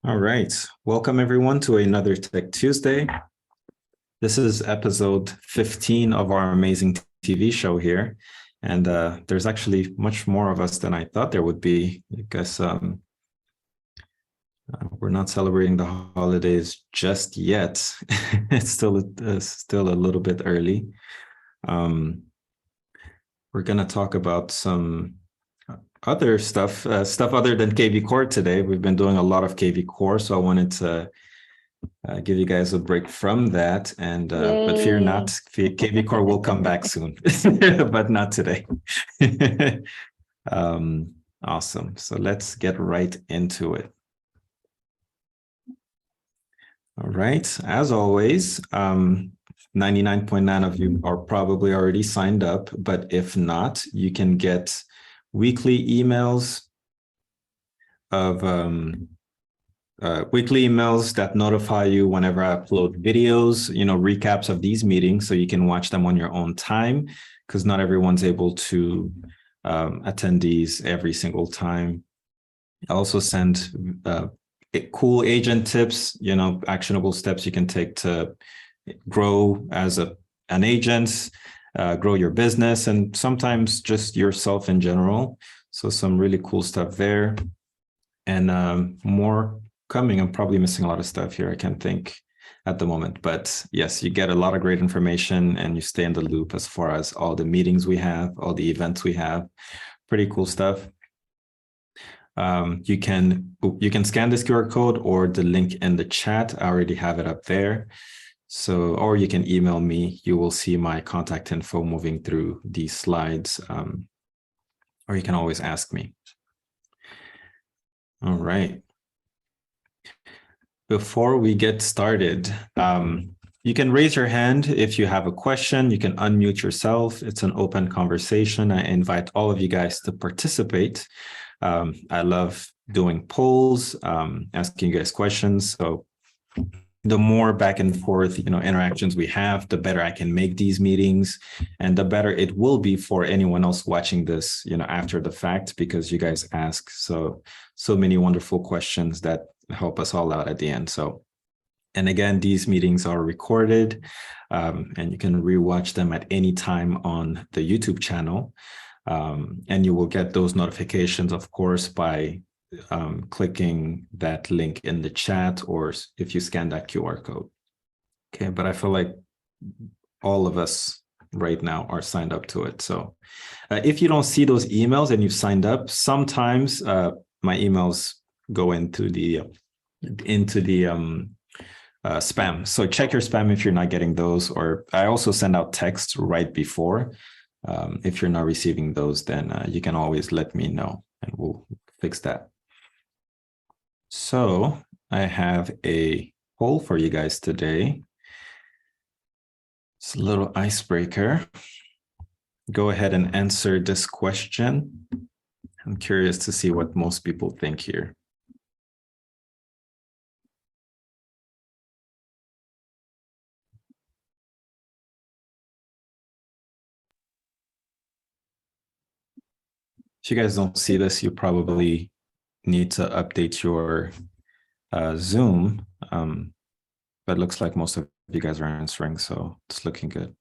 All right. Welcome, everyone, to another Tech Tuesday. This is episode 15 of our amazing TV show here. And there's actually much more of us than I thought there would be. I guess we're not celebrating the holidays just yet. It's still a little bit early. We're going to talk about some other stuff other than KV Core today. We've been doing a lot of KV Core, so I wanted to give you guys a break from that. And but fear not, KV Core will come back soon, but not today. Awesome. So let's get right into it. All right. As always, 99.9 of you are probably already signed up, but if not, you can get weekly emails that notify you whenever I upload videos, recaps of these meetings, so you can watch them on your own time, because not everyone's able to attend these every single time. I also send cool agent tips, actionable steps you can take to grow as an agent, grow your business, and sometimes just yourself in general. So some really cool stuff there, and more coming. I'm probably missing a lot of stuff here. I can't think at the moment, but yes, you get a lot of great information and you stay in the loop as far as all the meetings we have, all the events we have. Pretty cool stuff. You can scan this QR code or the link in the chat. I already have it up there. So, or you can email me. You will see my contact info moving through these slides, or you can always ask me. All right. Before we get started, you can raise your hand if you have a question. You can unmute yourself. It's an open conversation. I invite all of you guys to participate. I love doing polls, asking you guys questions. So the more back and forth, interactions we have, the better I can make these meetings, and the better it will be for anyone else watching this, after the fact, because you guys ask so many wonderful questions that help us all out at the end. So, and again, these meetings are recorded, and you can rewatch them at any time on the YouTube channel. And you will get those notifications, of course, by clicking that link in the chat, or if you scan that QR code. Okay, but I feel like all of us right now are signed up to it. So if you don't see those emails and you've signed up, sometimes my emails go into the spam. So check your spam if you're not getting those, or I also send out texts right before. If you're not receiving those, then you can always let me know and we'll fix that. So I have a poll for you guys today. It's a little icebreaker. Go ahead and answer this question. I'm curious to see what most people think here. If you guys don't see this, you probably need to update your Zoom, but it looks like most of you guys are answering, so it's looking good.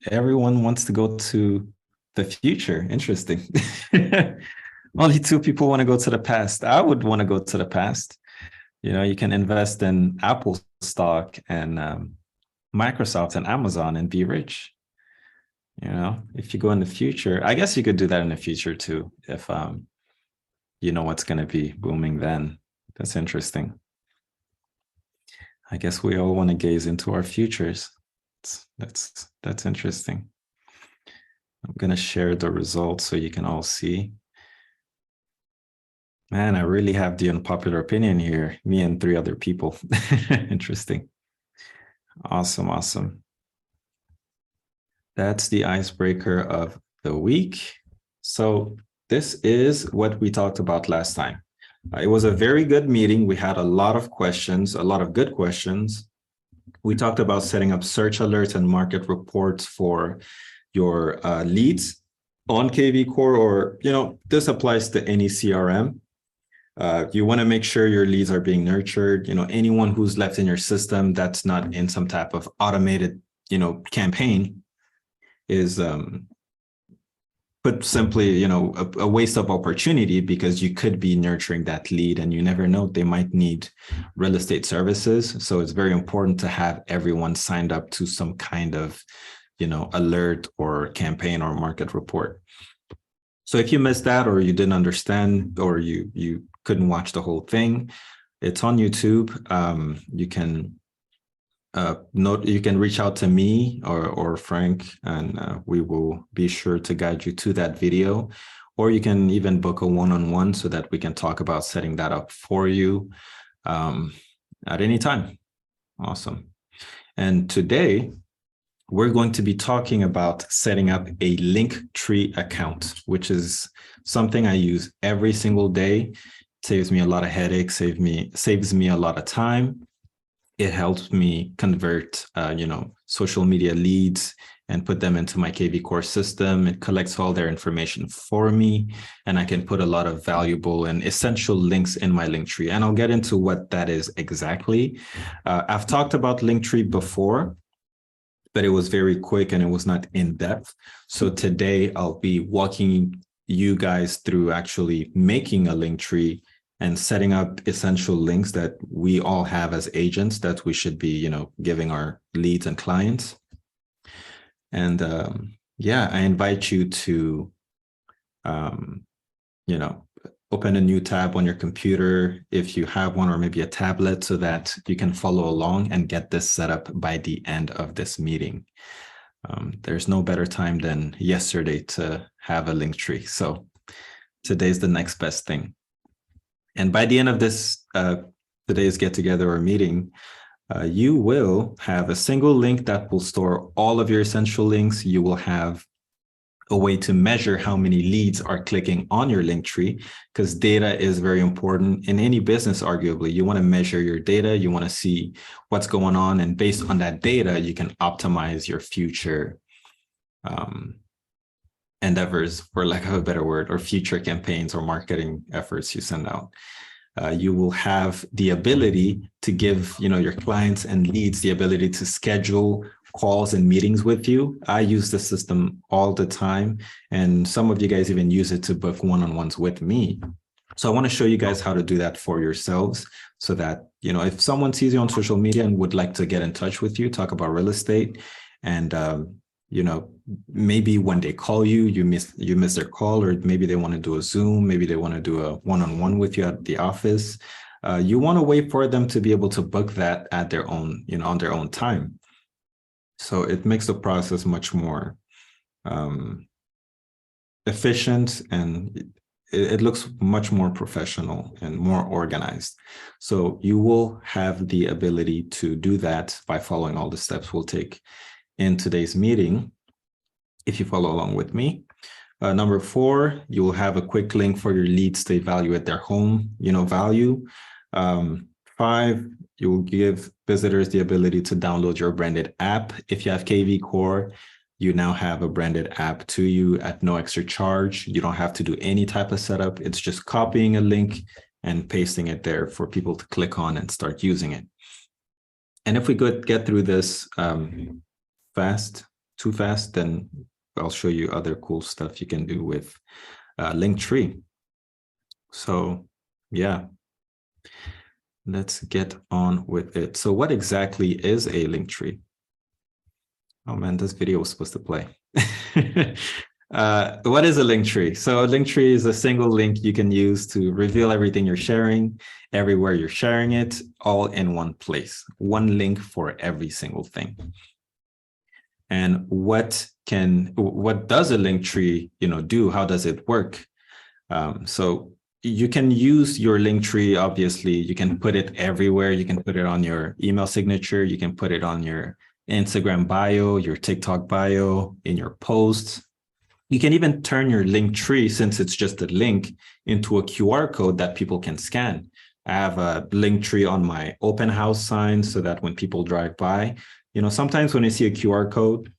Everyone wants to go to the future. Interesting. Only 2 people want to go to the past. I would want to go to the past. You can invest in Apple stock and Microsoft and Amazon and be rich. If you go in the future, I guess you could do that in the future too, if you know what's going to be booming then. That's interesting. I guess we all want to gaze into our futures. That's interesting. I'm going to share the results so you can all see. Man, I really have the unpopular opinion here, me and 3 other people. Interesting. Awesome. That's the icebreaker of the week. So this is what we talked about last time. It was a very good meeting. We had a lot of questions, a lot of good questions. We talked about setting up search alerts and market reports for your leads. on KV Core, or, this applies to any CRM. You want to make sure your leads are being nurtured. Anyone who's left in your system that's not in some type of automated, campaign is put simply, a waste of opportunity, because you could be nurturing that lead and you never know, they might need real estate services. So it's very important to have everyone signed up to some kind of, alert or campaign or market report. So if you missed that, or you didn't understand, or you couldn't watch the whole thing, it's on YouTube. You can you can reach out to me or Frank, and we will be sure to guide you to that video. Or you can even book a one-on-one so that we can talk about setting that up for you at any time. Awesome. And today, we're going to be talking about setting up a Linktree account, which is something I use every single day. It saves me a lot of headaches, saves me a lot of time. It helps me convert, social media leads and put them into my KV Core system. It collects all their information for me, and I can put a lot of valuable and essential links in my Linktree. And I'll get into what that is exactly. I've talked about Linktree before, but it was very quick and it was not in depth. So today I'll be walking you guys through actually making a Linktree and setting up essential links that we all have as agents that we should be, giving our leads and clients. And I invite you to, open a new tab on your computer if you have one, or maybe a tablet, so that you can follow along and get this set up by the end of this meeting. There's no better time than yesterday to have a Linktree. So today's the next best thing. And by the end of this, today's get together or meeting, you will have a single link that will store all of your essential links. You will have a way to measure how many leads are clicking on your Linktree, because data is very important in any business. Arguably, you want to measure your data, you want to see what's going on, and based on that data, you can optimize your future endeavors, for lack of a better word, or future campaigns or marketing efforts you send out. You will have the ability to give, your clients and leads the ability to schedule calls and meetings with you. I use the system all the time, and some of you guys even use it to book one-on-ones with me. So I want to show you guys how to do that for yourselves, so that, if someone sees you on social media and would like to get in touch with you, talk about real estate, and maybe when they call you, you miss their call, or maybe they want to do a Zoom, maybe they want to do a one-on-one with you at the office. You want to wait for them to be able to book that at their own, on their own time. So it makes the process much more efficient, and it looks much more professional and more organized. So you will have the ability to do that by following all the steps we'll take in today's meeting, if you follow along with me. Number 4, you will have a quick link for your leads to evaluate their home, value. 5, you will give visitors the ability to download your branded app. If you have KV Core, you now have a branded app to you at no extra charge. You don't have to do any type of setup. It's just copying a link and pasting it there for people to click on and start using it. And if we could get through this too fast, then I'll show you other cool stuff you can do with Linktree. So yeah, let's get on with it. So what exactly is a Linktree? Oh man, this video was supposed to play. What is a Linktree? So a Linktree is a single link you can use to reveal everything you're sharing, everywhere you're sharing it, all in one place. One link for every single thing. And what does a Linktree, do? How does it work? So you can use your Linktree, obviously. You can put it everywhere. You can put it on your email signature. You can put it on your Instagram bio, your TikTok bio, in your posts. You can even turn your Linktree, since it's just a link, into a QR code that people can scan. I have a Linktree on my open house sign so that when people drive by, sometimes when I see a QR code,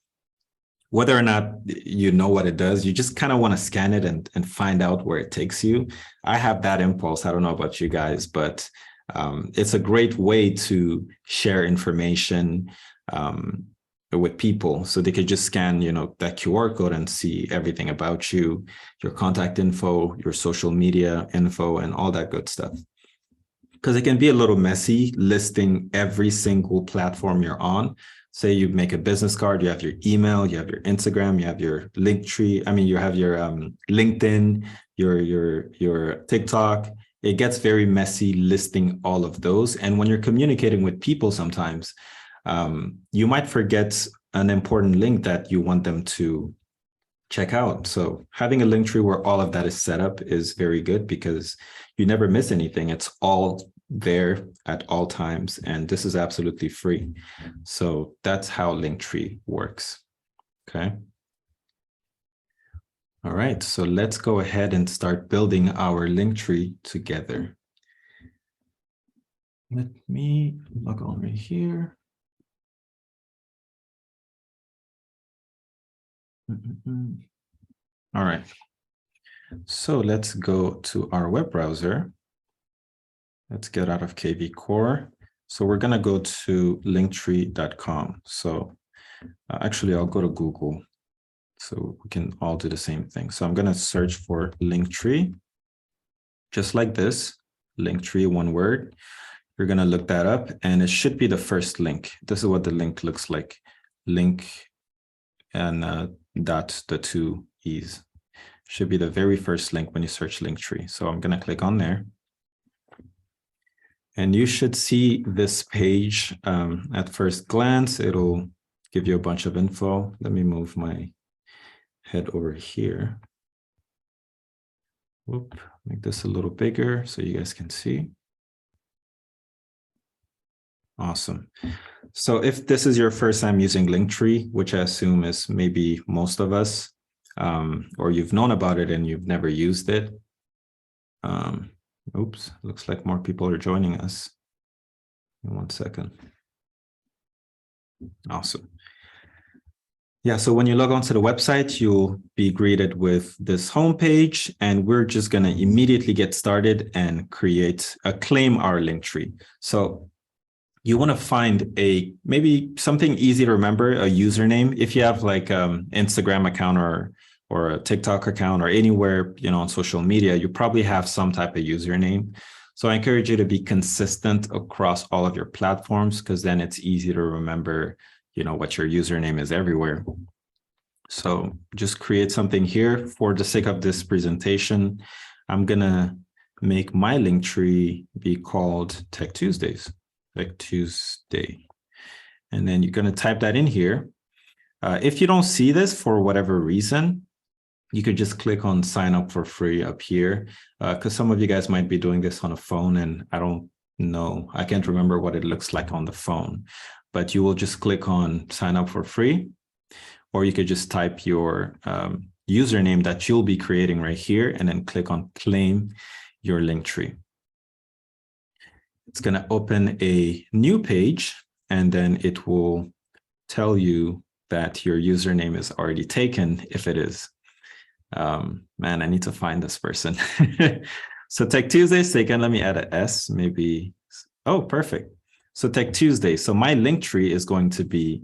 whether or not you know what it does, you just kind of want to scan it and find out where it takes you. I have that impulse. I don't know about you guys, but it's a great way to share information with people, so they could just scan, that QR code and see everything about you, your contact info, your social media info, and all that good stuff. Because it can be a little messy listing every single platform you're on. Say you make a business card, you have your email, you have your Instagram, you have your linktree. I mean, you have your LinkedIn, your TikTok. It gets very messy listing all of those. And when you're communicating with people, sometimes you might forget an important link that you want them to check out. So having a link tree where all of that is set up is very good, because you never miss anything. It's all there at all times, and this is absolutely free. So that's how Linktree works. Okay. All right, so let's go ahead and start building our Linktree together. Let me log on right here. All right, so let's go to our web browser. Let's get out of KV Core. So we're going to go to linktree.com. So actually, I'll go to Google so we can all do the same thing. So I'm going to search for Linktree, just like this, Linktree, one word. You're going to look that up, and it should be the first link. This is what the link looks like. Link and dot, the two E's. Should be the very first link when you search Linktree. So I'm going to click on there. And you should see this page at first glance. It'll give you a bunch of info. Let me move my head over here. Whoop, make this a little bigger so you guys can see. Awesome. So if this is your first time using Linktree, which I assume is maybe most of us, or you've known about it and you've never used it, oops, looks like more people are joining us. In 1 second. Awesome. Yeah, so when you log onto the website, you'll be greeted with this homepage, and we're just going to immediately get started and claim our Linktree. So you want to find maybe something easy to remember, a username. If you have like Instagram account or a TikTok account or anywhere, on social media, you probably have some type of username. So I encourage you to be consistent across all of your platforms, because then it's easy to remember, what your username is everywhere. So just create something here. For the sake of this presentation, I'm going to make my Linktree be called Tech Tuesdays, Tech Tuesday. And then you're going to type that in here. If you don't see this for whatever reason, you could just click on sign up for free up here, because some of you guys might be doing this on a phone, and I don't know. I can't remember what it looks like on the phone, but you will just click on sign up for free, or you could just type your username that you'll be creating right here, and then click on claim your Linktree. It's going to open a new page, and then it will tell you that your username is already taken if it is. Man, I need to find this person. So Tech Tuesdays taken. Let me add an S, maybe. Oh, perfect. So Tech Tuesday. So my Linktree is going to be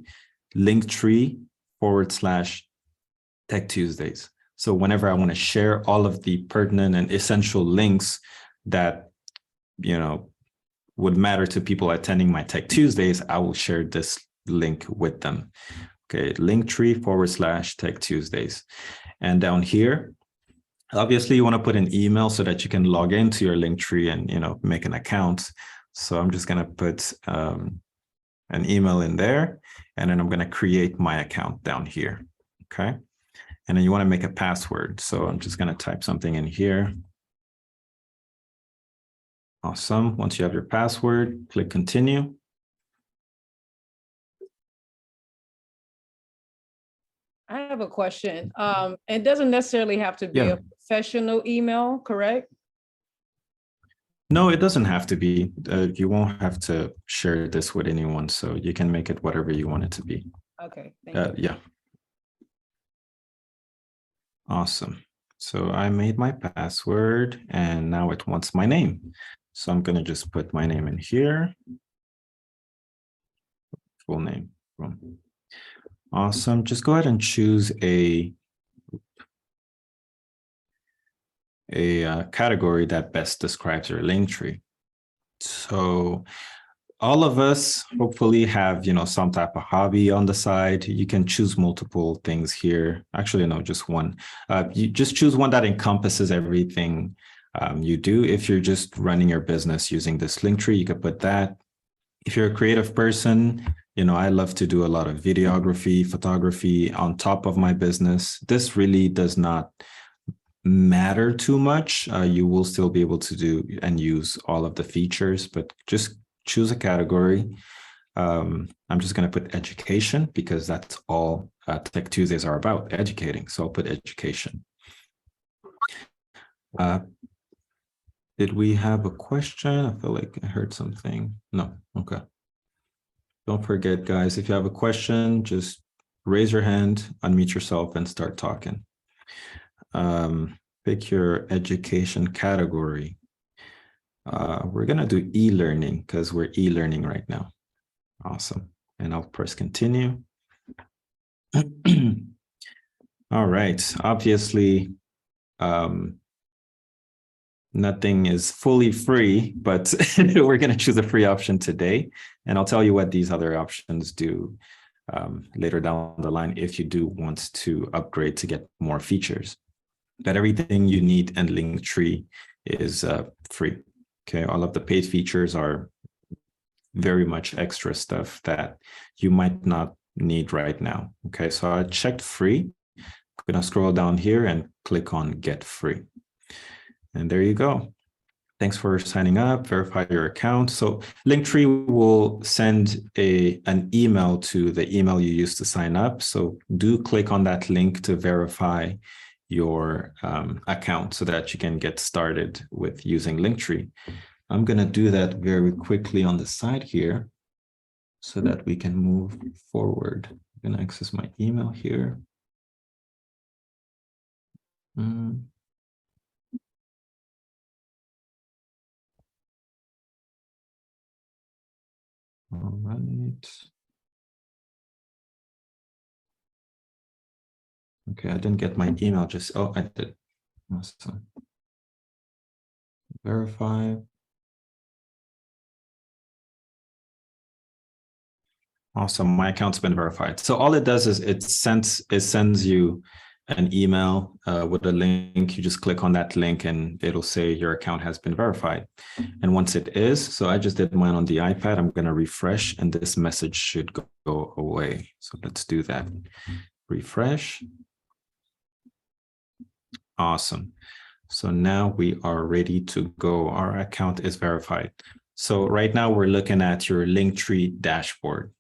Linktree/Tech Tuesdays. So whenever I want to share all of the pertinent and essential links that, would matter to people attending my Tech Tuesdays, I will share this link with them. Okay, Linktree/Tech Tuesdays. And down here, obviously you want to put an email so that you can log into your Linktree and, make an account. So I'm just going to put an email in there, and then I'm going to create my account down here. Okay. And then you want to make a password. So I'm just going to type something in here. Awesome. Once you have your password, click continue. I have a question. It doesn't necessarily have to be a professional email, correct? No, it doesn't have to be. You won't have to share this with anyone, so you can make it whatever you want it to be. Okay. Thank you. Yeah. Awesome. So I made my password and now it wants my name. So I'm going to just put my name in here. Full name. Boom. Awesome. Just go ahead and choose a category that best describes your link tree. So all of us hopefully have, some type of hobby on the side. You can choose multiple things here. Actually, no, just one. You just choose one that encompasses everything you do. If you're just running your business using this link tree, you could put that. If you're a creative person, I love to do a lot of videography, photography on top of my business. This really does not matter too much. You will still be able to do and use all of the features, but just choose a category. I'm just going to put education because that's all Tech Tuesdays are about, educating. So I'll put education. Did we have a question? I feel like I heard something. No. Okay. Don't forget, guys, if you have a question, just raise your hand, unmute yourself, and start talking. Pick your education category. We're going to do e-learning because we're e-learning right now. Awesome. And I'll press continue. All right. Obviously, nothing is fully free, but we're going to choose a free option today. And I'll tell you what these other options do later down the line if you do want to upgrade to get more features. But everything you need in Linktree is free. Okay, all of the paid features are very much extra stuff that you might not need right now. Okay, so I checked free. I'm going to scroll down here and click on get free. And there you go. Thanks for signing up, verify your account. So Linktree will send an email to the email you used to sign up. So do click on that link to verify your account so that you can get started with using Linktree. I'm going to do that very quickly on the side here so that we can move forward. I'm going to access my email here. All right. Okay, I didn't get my email, oh, I did. Awesome. Verify. Awesome, my account's been verified. So all it does is it sends you an email with a link. You just click on that link and it'll say your account has been verified. And once it is, so I just did mine on the iPad, I'm going to refresh and this message should go away. So let's do that. Refresh. Awesome. So now we are ready to go. Our account is verified. So right now we're looking at your Linktree dashboard.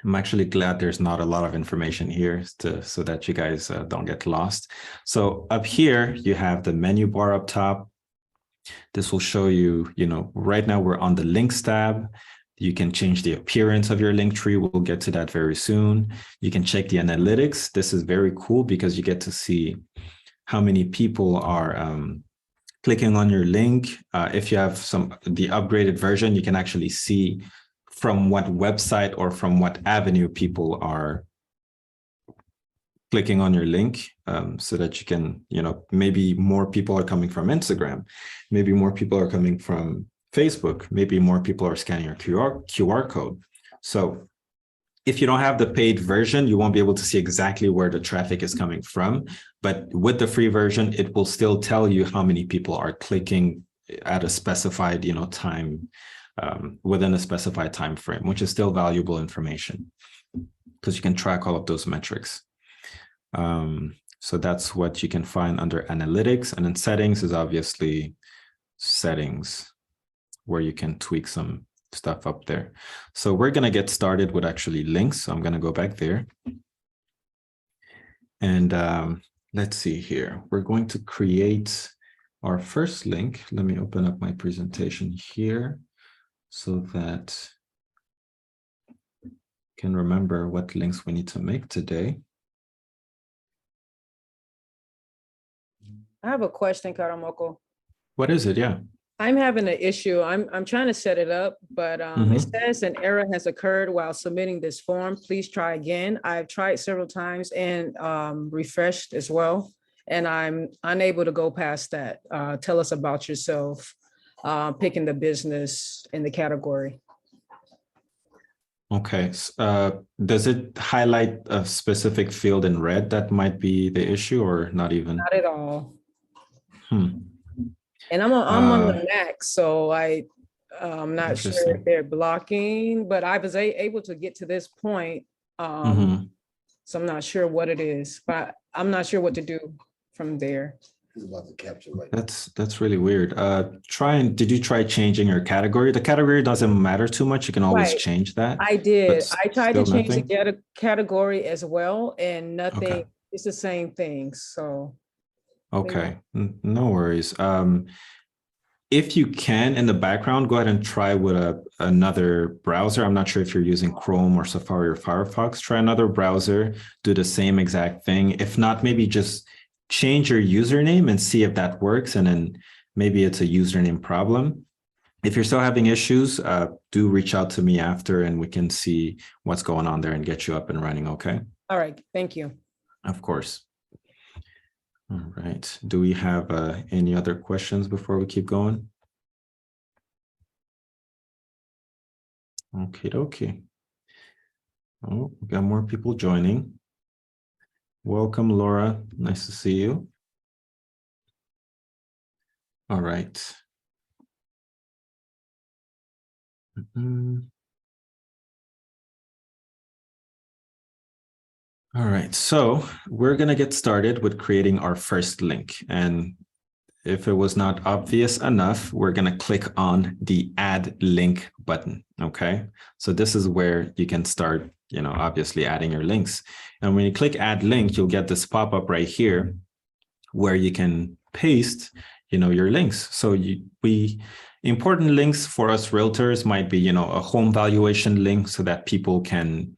I'm actually glad there's not a lot of information here so that you guys don't get lost. So up here, you have the menu bar up top. This will show you, right now we're on the links tab. You can change the appearance of your link tree. We'll get to that very soon. You can check the analytics. This is very cool because you get to see how many people are clicking on your link. If you have the upgraded version, you can actually see from what website or from what avenue people are clicking on your link, so that you can, maybe more people are coming from Instagram, maybe more people are coming from Facebook, maybe more people are scanning your QR code. So if you don't have the paid version, you won't be able to see exactly where the traffic is coming from. But with the free version, it will still tell you how many people are clicking at a specified, time, within a specified time frame, which is still valuable information because you can track all of those metrics. So that's what you can find under analytics. And then settings is obviously settings where you can tweak some stuff up there. So we're going to get started with actually links. So I'm going to go back there. And let's see here. We're going to create our first link. Let me open up my presentation here so that you can remember what links we need to make today. I have a question, Karamoko. What is it? Yeah. I'm having an issue. I'm trying to set it up, but it says an error has occurred while submitting this form. Please try again. I've tried several times and refreshed as well, and I'm unable to go past that. Tell us about yourself, picking the business in the category. Okay. Does it highlight a specific field in red that might be the issue, or not even? Not at all. Hmm. And I'm on the Mac, so I'm not sure if they're blocking, but I was able to get to this point. So I'm not sure what it is, but I'm not sure what to do from there. About to capture right. That's really weird. Did you try changing your category? The category doesn't matter too much. You can always change that. I did. I tried to change nothing? the category as well, and nothing. Okay. It's the same thing. So. Okay, no worries. If you can, in the background, go ahead and try with another browser. I'm not sure if you're using Chrome or Safari or Firefox. Try another browser, do the same exact thing. If not, maybe just change your username and see if that works. And then maybe it's a username problem. If you're still having issues, do reach out to me after and we can see what's going on there and get you up and running, okay? All right, thank you. Of course. All right. Do we have any other questions before we keep going? Okay. Oh, we got more people joining. Welcome, Laura. Nice to see you. All right. All right, so we're going to get started with creating our first link. And if it was not obvious enough, we're going to click on the add link button. Okay, so this is where you can start, obviously adding your links. And when you click add link, you'll get this pop-up right here where you can paste, your links. So important links for us realtors might be, a home valuation link so that people can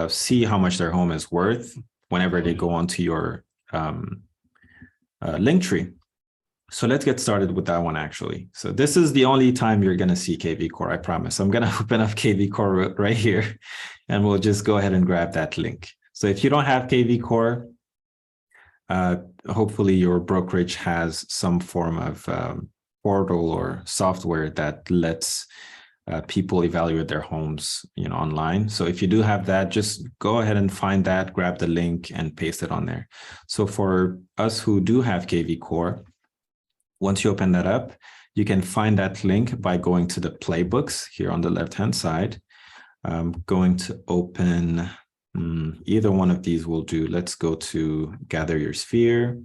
see how much their home is worth whenever they go onto your link tree. So let's get started with that one actually. So this is the only time you're going to see KV Core, I promise. I'm going to open up KV Core right here and we'll just go ahead and grab that link. So if you don't have KV Core, hopefully your brokerage has some form of portal or software that lets people evaluate their homes, online. So if you do have that, just go ahead and find that, grab the link and paste it on there. So for us who do have KV Core, once you open that up, you can find that link by going to the playbooks here on the left-hand side. I'm going to open either one of these will do. Let's go to Gather Your Sphere,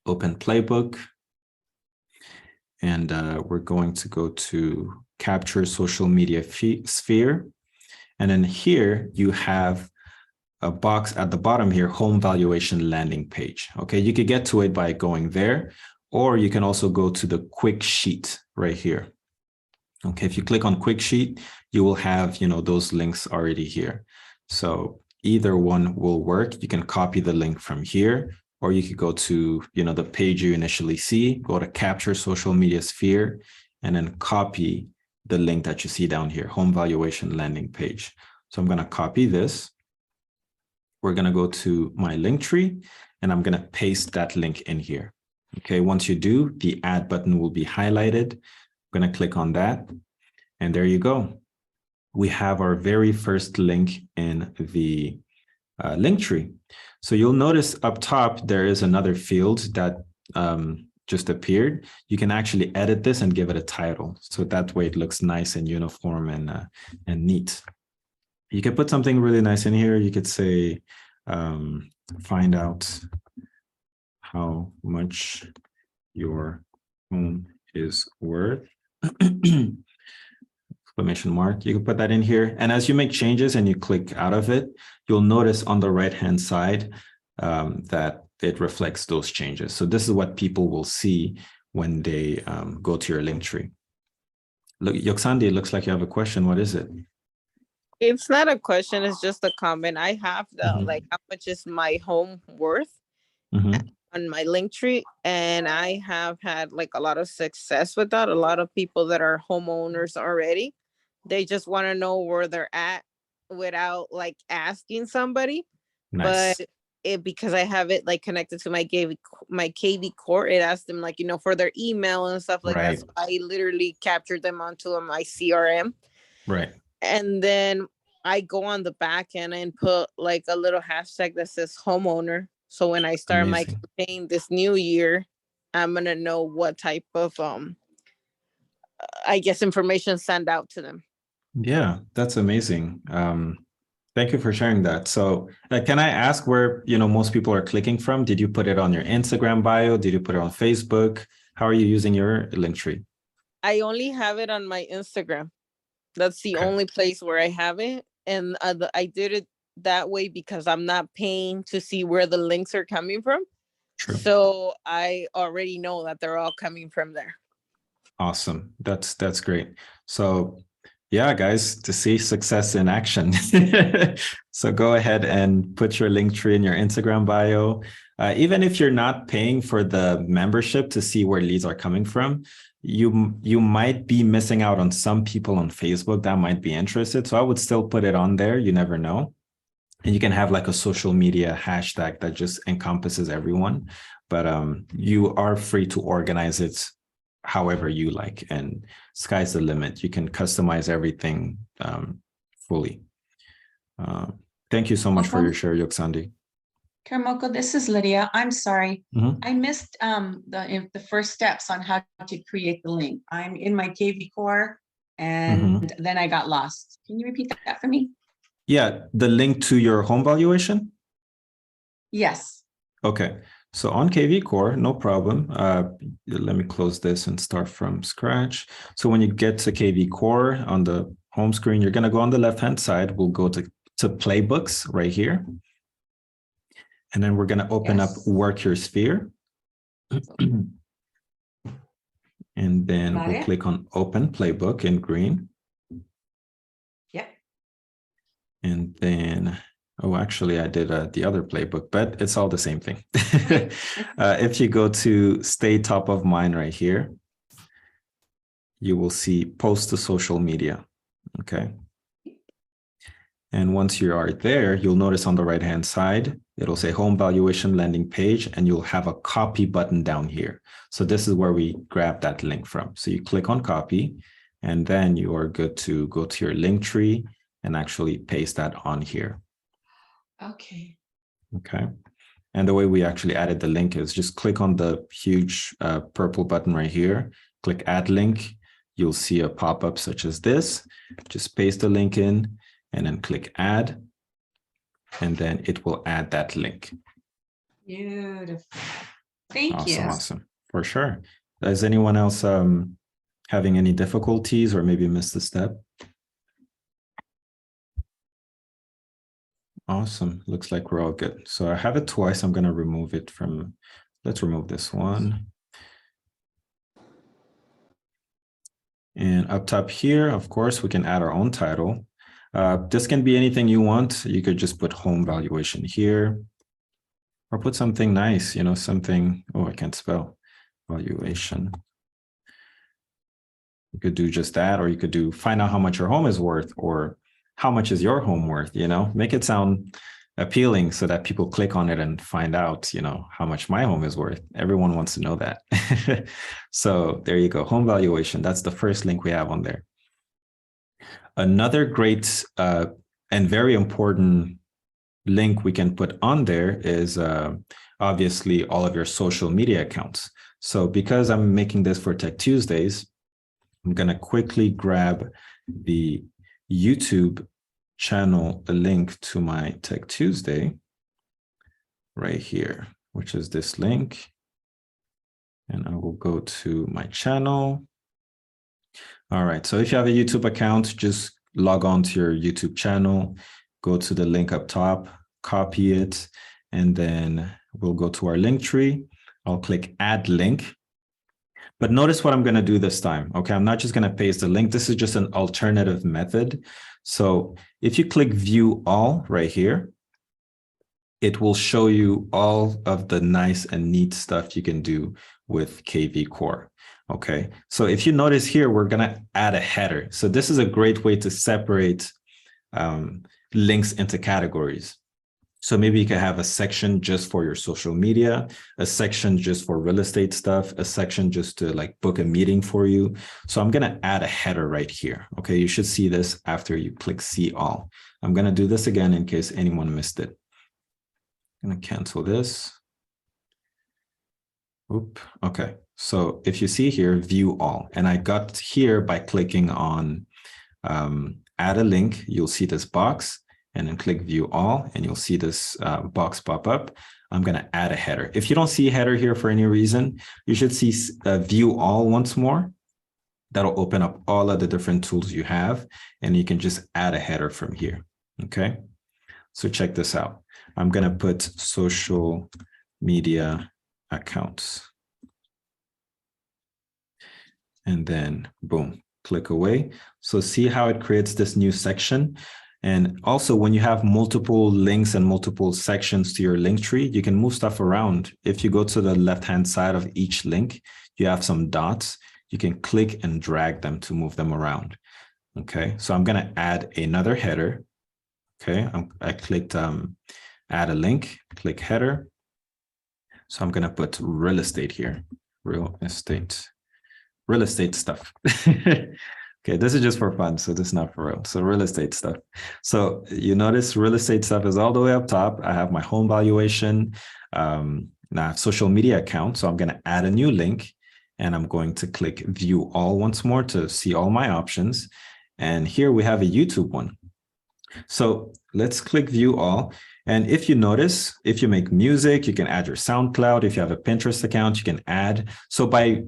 open playbook, and we're going to go to Capture Social Media Sphere. And then here you have a box at the bottom here, Home Valuation Landing Page. Okay, you could get to it by going there, or you can also go to the quick sheet right here. Okay, if you click on quick sheet, you will have, those links already here. So either one will work. You can copy the link from here, or you could go to, the page you initially see, go to Capture Social Media Sphere, and then copy the link that you see down here, Home Valuation Landing Page. So I'm going to copy this. We're going to go to my link tree, and I'm going to paste that link in here. Okay, once you do, the add button will be highlighted. I'm going to click on that, and there you go. We have our very first link in the link tree. So you'll notice up top, there is another field that just appeared. You can actually edit this and give it a title. So that way it looks nice and uniform and neat. You can put something really nice in here. You could say, find out how much your home is worth. Exclamation mark. You can put that in here. And as you make changes and you click out of it, you'll notice on the right-hand side that it reflects those changes. So this is what people will see when they go to your link tree. Look, Yoksandi, it looks like you have a question. What is it? It's not a question, it's just a comment. I have the like how much is my home worth? on my link tree, and I have had like a lot of success with that. A lot of people that are homeowners already, they just want to know where they're at without like asking somebody. But Nice. because I have it like connected to my KV core, it asks them like, for their email and stuff like that. Right. So I literally captured them onto my CRM. Right. And then I go on the back end and put like a little hashtag that says homeowner. So when I start my Amazing. campaign this new year, I'm gonna know what type of I guess information send out to them. Yeah, that's amazing. Thank you for sharing that. So, can I ask where, most people are clicking from? Did you put it on your Instagram bio? Did you put it on Facebook? How are you using your link tree? I only have it on my Instagram. That's the Okay. only place where I have it. And I did it that way because I'm not paying to see where the links are coming from. True. So I already know that they're all coming from there. Awesome. That's great. So, yeah, guys, to see success in action. So go ahead and put your link tree in your Instagram bio. Even if you're not paying for the membership to see where leads are coming from, you might be missing out on some people on Facebook that might be interested. So I would still put it on there. You never know. And you can have like a social media hashtag that just encompasses everyone. But you are free to organize it however you like, and sky's the limit. You can customize everything fully. Thank you so much for your share, Yoksandi. Karamoko, this is Lydia. I'm sorry. I missed the first steps on how to create the link. I'm in my KV core and then I got lost. Can you repeat that for me? Yeah, the link to your home valuation? Yes. Okay. So on KV Core, no problem. Let me close this and start from scratch. So when you get to KV Core on the home screen, you're going to go on the left-hand side. We'll go to playbooks right here. And then we're going to open up Work Your Sphere. And then we'll click on Open Playbook in green. Yep. And then, oh, actually, I did the other playbook, but it's all the same thing. If you go to Stay Top of Mind right here, you will see Post to Social Media. Okay. And once you are there, you'll notice on the right-hand side, it'll say Home Valuation Landing Page, and you'll have a copy button down here. So this is where we grab that link from. So you click on copy, and then you are good to go to your link tree and actually paste that on here. Okay. Okay. And the way we actually added the link is just click on the huge purple button right here, click add link. You'll see a pop-up such as this. Just paste the link in and then click add. And then it will add that link. Beautiful. Thank you. Awesome. For sure. Is anyone else having any difficulties or maybe missed a step? Awesome. Looks like we're all good. So I have it twice. I'm going to remove it from, let's remove this one. And up top here, of course, we can add our own title. This can be anything you want. You could just put home valuation here or put something nice, something, oh, I can't spell valuation. You could do just that, or you could do find out how much your home is worth, or how much is your home worth, make it sound appealing so that people click on it and find out, how much my home is worth. Everyone wants to know that. So there you go. Home valuation. That's the first link we have on there. Another great and very important link we can put on there is obviously all of your social media accounts. So because I'm making this for Tech Tuesdays, I'm going to quickly grab the YouTube channel, the link to my Tech Tuesday right here, which is this link. And I will go to my channel. All right. So if you have a YouTube account, just log on to your YouTube channel, go to the link up top, copy it, and then we'll go to our link tree. I'll click add link. But notice what I'm going to do this time. Okay, I'm not just going to paste the link. This is just an alternative method. So if you click view all right here, it will show you all of the nice and neat stuff you can do with KV Core. Okay, so if you notice here, we're gonna add a header. So this is a great way to separate links into categories. So maybe you can have a section just for your social media, a section just for real estate stuff, a section just to like book a meeting for you. So I'm going to add a header right here. Okay, you should see this after you click see all. I'm going to do this again in case anyone missed it. I'm going to cancel this. Oop. Okay, so if you see here, view all, and I got here by clicking on add a link. You'll see this box. And then click view all, and you'll see this box pop up. I'm going to add a header. If you don't see a header here for any reason, you should see view all once more. That'll open up all of the different tools you have, and you can just add a header from here. Okay, so check this out. I'm going to put social media accounts. And then boom, click away. So see how it creates this new section. And also, when you have multiple links and multiple sections to your link tree, you can move stuff around. If you go to the left-hand side of each link, you have some dots. You can click and drag them to move them around. Okay, so I'm going to add another header. Okay, I clicked add a link, click header. So I'm going to put real estate here, real estate stuff. Okay, this is just for fun, so this is not for real. So real estate stuff. So you notice real estate stuff is all the way up top. I have my home valuation. Now I have social media account. So I'm going to add a new link, and I'm going to click view all once more to see all my options. And here we have a YouTube one. So let's click view all. And if you notice, if you make music, you can add your SoundCloud. If you have a Pinterest account, you can add. So by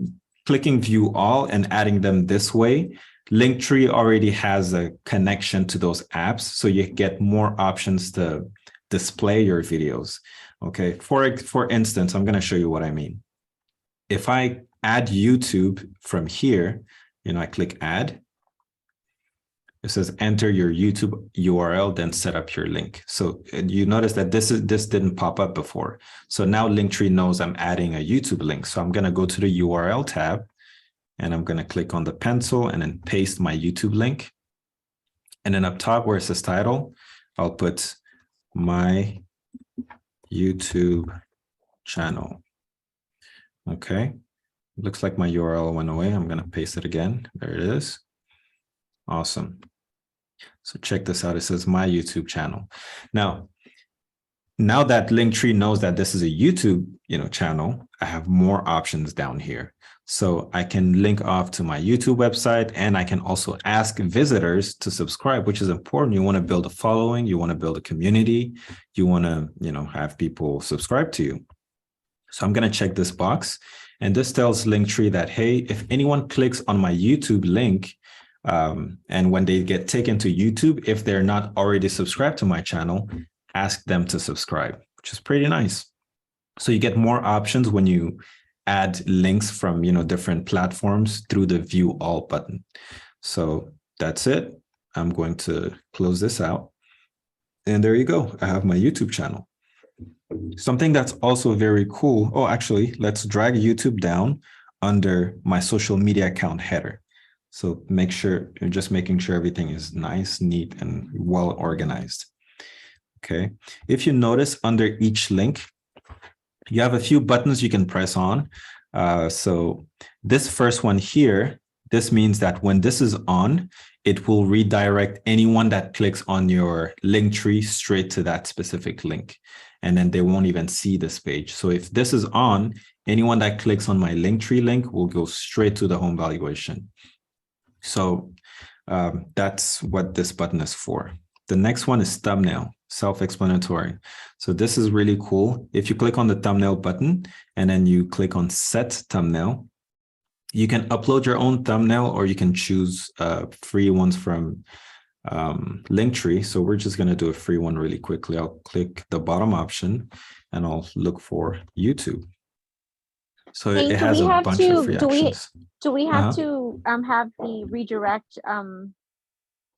clicking view all and adding them this way, Linktree already has a connection to those apps, so you get more options to display your videos. Okay, for instance, I'm going to show you what I mean. If I add YouTube from here, I click add. It says enter your YouTube URL, then set up your link. So you notice that this didn't pop up before. So now Linktree knows I'm adding a YouTube link. So I'm going to go to the URL tab, and I'm going to click on the pencil and then paste my YouTube link. And then up top where it says title, I'll put my YouTube channel. Okay. Looks like my URL went away. I'm going to paste it again. There it is. Awesome. So check this out. It says my YouTube channel. Now that Linktree knows that this is a YouTube, channel, I have more options down here. So I can link off to my YouTube website, and I can also ask visitors to subscribe, which is important. You want to build a following, you want to build a community, you want to, have people subscribe to you. So I'm going to check this box, and this tells Linktree that, hey, if anyone clicks on my YouTube link, and when they get taken to YouTube, if they're not already subscribed to my channel, ask them to subscribe, which is pretty nice. So you get more options when you add links from, different platforms through the view all button. So that's it. I'm going to close this out. And there you go. I have my YouTube channel. Something that's also very cool. Oh, actually, let's drag YouTube down under my social media account header. So just making sure everything is nice, neat, and well organized. Okay. If you notice under each link, you have a few buttons you can press on. So this first one here, this means that when this is on, it will redirect anyone that clicks on your link tree straight to that specific link. And then they won't even see this page. So if this is on, anyone that clicks on my link tree link will go straight to the home valuation. So that's what this button is for. The next one is thumbnail, self-explanatory. So this is really cool. If you click on the thumbnail button and then you click on set thumbnail, you can upload your own thumbnail, or you can choose free ones from Linktree. So we're just going to do a free one really quickly. I'll click the bottom option and I'll look for YouTube. So it has a bunch of free options. Do we have to have the redirect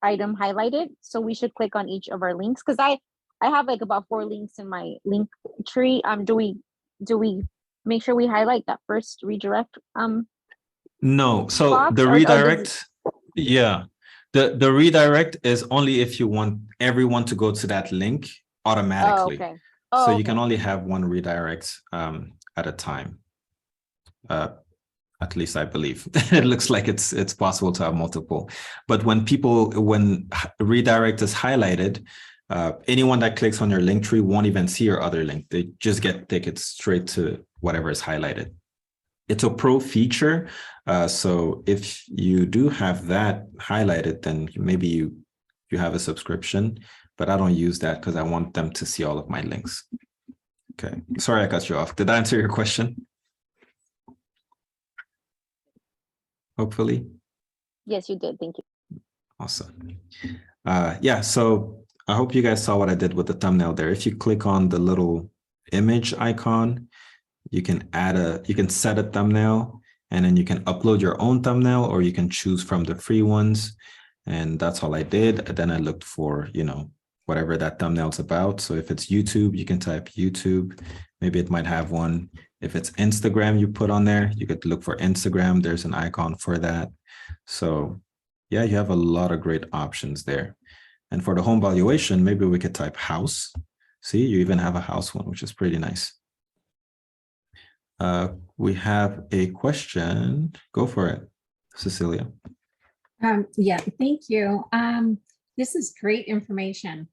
item highlighted? So we should click on each of our links, because I I have like about 4 links in my link tree. Do we make sure we highlight that first redirect No, so box, the or does it? redirect, yeah, the redirect is only if you want everyone to go to that link Oh, automatically. okay. So Oh, you can okay. only have one redirect at a time. At least I believe. It looks like it's possible to have multiple. But when redirect is highlighted, anyone that clicks on your link tree won't even see your other link. They just get tickets straight to whatever is highlighted. It's a pro feature. So if you do have that highlighted, then maybe you have a subscription, but I don't use that because I want them to see all of my links. Okay. Sorry, I cut you off. Did I answer your question? Hopefully. Yes, you did. Thank you. Awesome. Yeah, so I hope you guys saw what I did with the thumbnail there. If you click on the little image icon, you can set a thumbnail, and then you can upload your own thumbnail, or you can choose from the free ones. And that's all I did. And then I looked for, whatever that thumbnail's about. So if it's YouTube, you can type YouTube. Maybe it might have one. If it's Instagram you put on there, you could look for Instagram. There's an icon for that. So yeah, you have a lot of great options there. And for the home valuation, maybe we could type house. See, you even have a house one, which is pretty nice. We have a question. Go for it, Cecilia. Yeah, thank you. This is great information.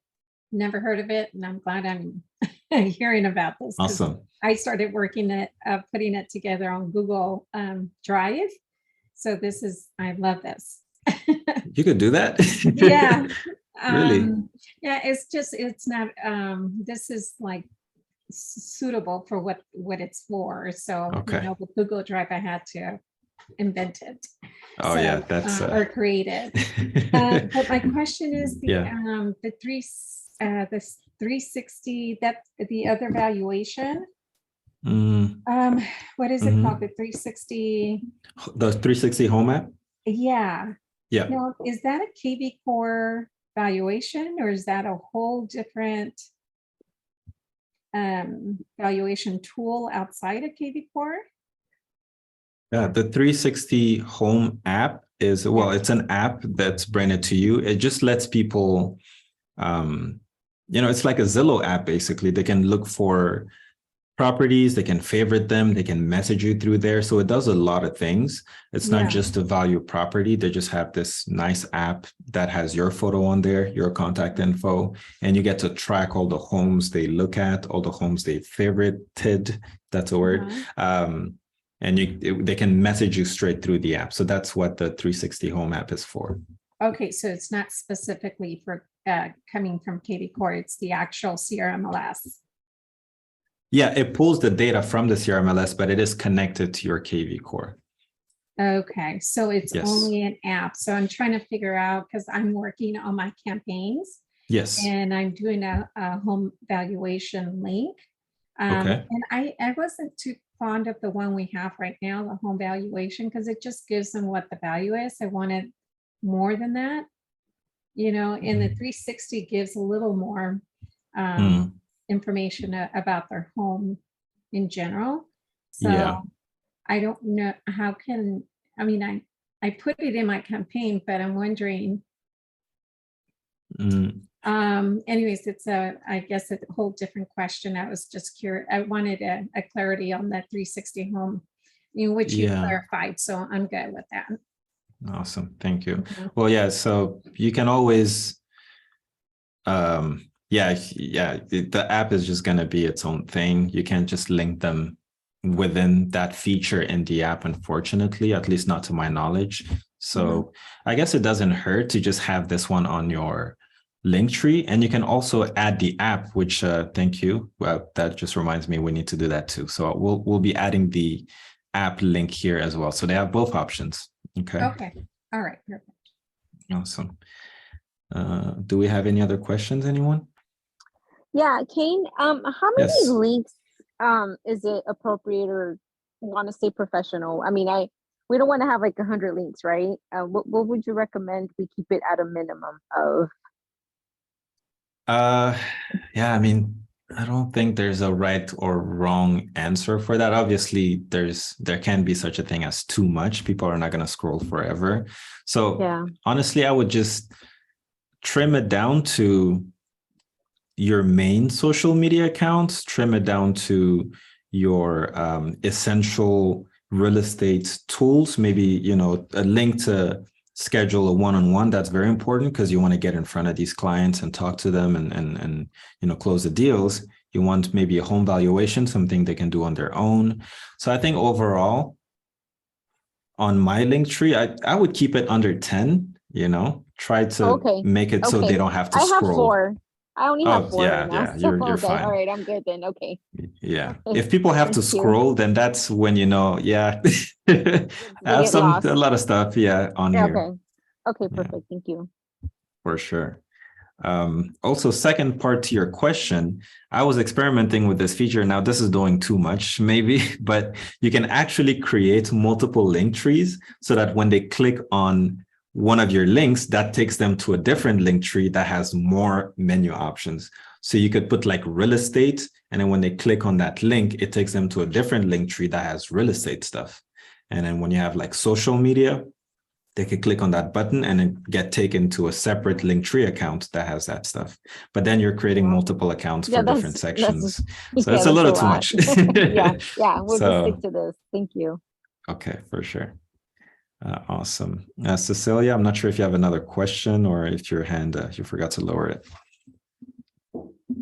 Never heard of it, and I'm glad I'm hearing about this. Awesome. I started working at putting it together on Google Drive. So I love this. You could do that? Yeah. Really? Yeah, it's not, this is like suitable for what it's for. So, Okay. with Google Drive, I had to invent it. Oh, yeah, that's or create it. But my question is the 360, that's the other valuation. What is it called? The 360. The 360 home app? Yeah. Yeah. Now, is that a KV Core valuation, or is that a whole different valuation tool outside of KV Core? Yeah, the 360 home app is, it's an app that's branded to you. It just lets people, it's like a Zillow app, basically. They can look for properties, they can favorite them, they can message you through there. So it does a lot of things. It's not just to value property. They just have this nice app that has your photo on there, your contact info, and you get to track all the homes they look at, all the homes they favorited. That's a word. And they can message you straight through the app. So that's what the 360 home app is for. Okay, so it's not specifically for coming from KV Core, it's the actual CRMLS. Yeah, it pulls the data from the CRMLS, but it is connected to your KV Core. Okay, so it's only an app. So I'm trying to figure out, because I'm working on my campaigns. Yes. And I'm doing a home valuation link. Okay. And I wasn't too fond of the one we have right now, the home valuation, because it just gives them what the value is. I wanted more than that, and the 360 gives a little more information about their home in general. So I don't know how I put it in my campaign, but I'm wondering. Anyways, it's I guess a whole different question. I was just curious. I wanted a clarity on that 360 home, which you clarified. So I'm good with that. Awesome. Thank you. Well, yeah, so you can always, the app is just going to be its own thing. You can't just link them within that feature in the app, unfortunately, at least not to my knowledge. So I guess it doesn't hurt to just have this one on your Linktree, and you can also add the app, which thank you. Well, that just reminds me we need to do that too. So we'll be adding the app link here as well. So they have both options. Okay. Okay. All right. Perfect. Awesome. Do we have any other questions, anyone? Yeah, Kane, how many links is it appropriate or want to stay professional? I mean, we don't want to have like 100 links, right? What would you recommend we keep it at a minimum of? Yeah, I mean, I don't think there's a right or wrong answer for that. Obviously, there can be such a thing as too much. People are not going to scroll forever. So Yeah. honestly, I would just trim it down to your main social media accounts, trim it down to your essential real estate tools, maybe, you know, a link to schedule a one-on-one. That's very important because you want to get in front of these clients and talk to them and you know, close the deals. You want maybe a home valuation, something they can do on their own. So I think overall on my link tree, I would keep it under 10, you know, try to Okay. make it so they Okay. don't have to I have scroll. 4. I only have Oh 4 right yeah, now. yeah, So you're okay. All fine. right. I'm good then. Okay. Yeah. Okay. If people have to Thank you. scroll, then that's when you know, yeah. I They have get lost. a lot of stuff, yeah, on Yeah, here. okay. Okay, Yeah, perfect. Thank you. for sure. Also, second part to your question, I was experimenting with this feature. Now, this is doing too much, maybe, but you can actually create multiple link trees so that when they click on one of your links, that takes them to a different link tree that has more menu options. So you could put like real estate, and then when they click on that link, it takes them to a different link tree that has real estate stuff. And then when you have like social media, they could click on that button and then get taken to a separate Linktree account that has that stuff. But then you're creating multiple accounts for different sections. So it's a little too much. Yeah, we'll just So, stick to this. Thank you. okay, for sure. Awesome. Cecilia, I'm not sure if you have another question or if your hand, you forgot to lower it.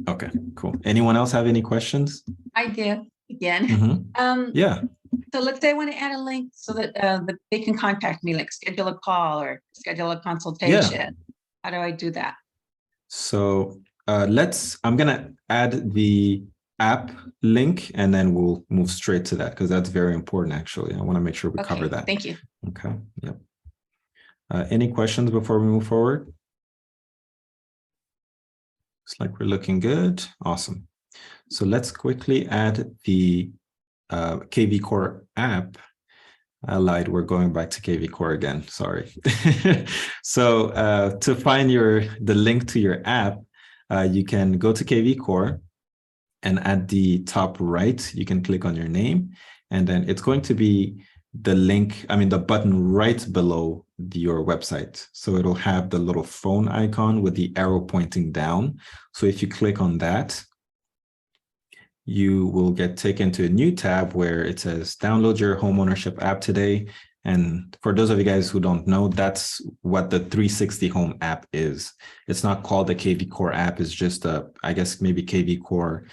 Okay, cool. Anyone else have any questions? I did again. Yeah. So let's say I want to add a link so that they can contact me, like schedule a call or schedule a consultation. How do I do that? So I'm gonna add the app link and then we'll move straight to that because that's very important actually. I want to make sure we cover that. Thank you. Okay. Yep. Any questions before we move forward? Looks like we're looking good. Awesome. So let's quickly add the KV Core app. I lied. We're going back to KV Core again. Sorry. So to find the link to your app, you can go to KV Core and at the top right, you can click on your name and then it's going to be the link, the button right below your website. So it'll have the little phone icon with the arrow pointing down. So if you click on that, you will get taken to a new tab where it says download your homeownership app today. And for those of you guys who don't know, that's what the 360 Home app is. It's not called the KV Core app. It's just I guess maybe KV Core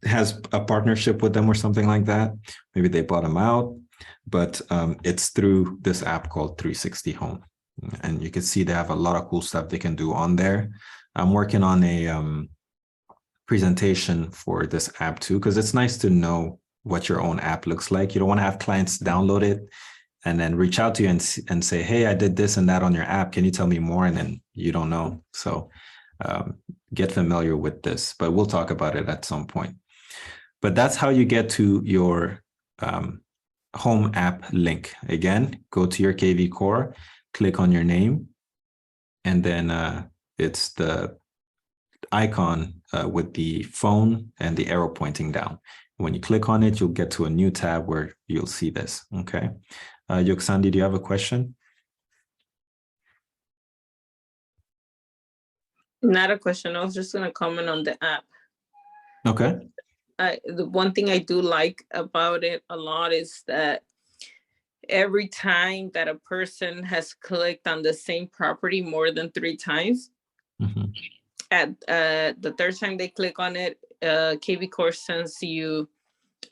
has a partnership with them or something like that. Maybe they bought them out, but it's through this app called 360 Home. And you can see they have a lot of cool stuff they can do on there. I'm working on a presentation for this app too, because it's nice to know what your own app looks like. You don't want to have clients download it and then reach out to you and say, hey, I did this and that on your app. Can you tell me more? And then you don't know. So get familiar with this, but we'll talk about it at some point. But that's how you get to your home app link. Again, go to your KV Core, click on your name, and then it's the icon with the phone and the arrow pointing down. When you click on it, you'll get to a new tab where you'll see this. Okay. Yoksandi, do you have a question? Not a question. I was just going to comment on the app. Okay. The one thing I do like about it a lot is that every time that a person has clicked on the same property more than 3 times, at the third time they click on it, KV Core sends you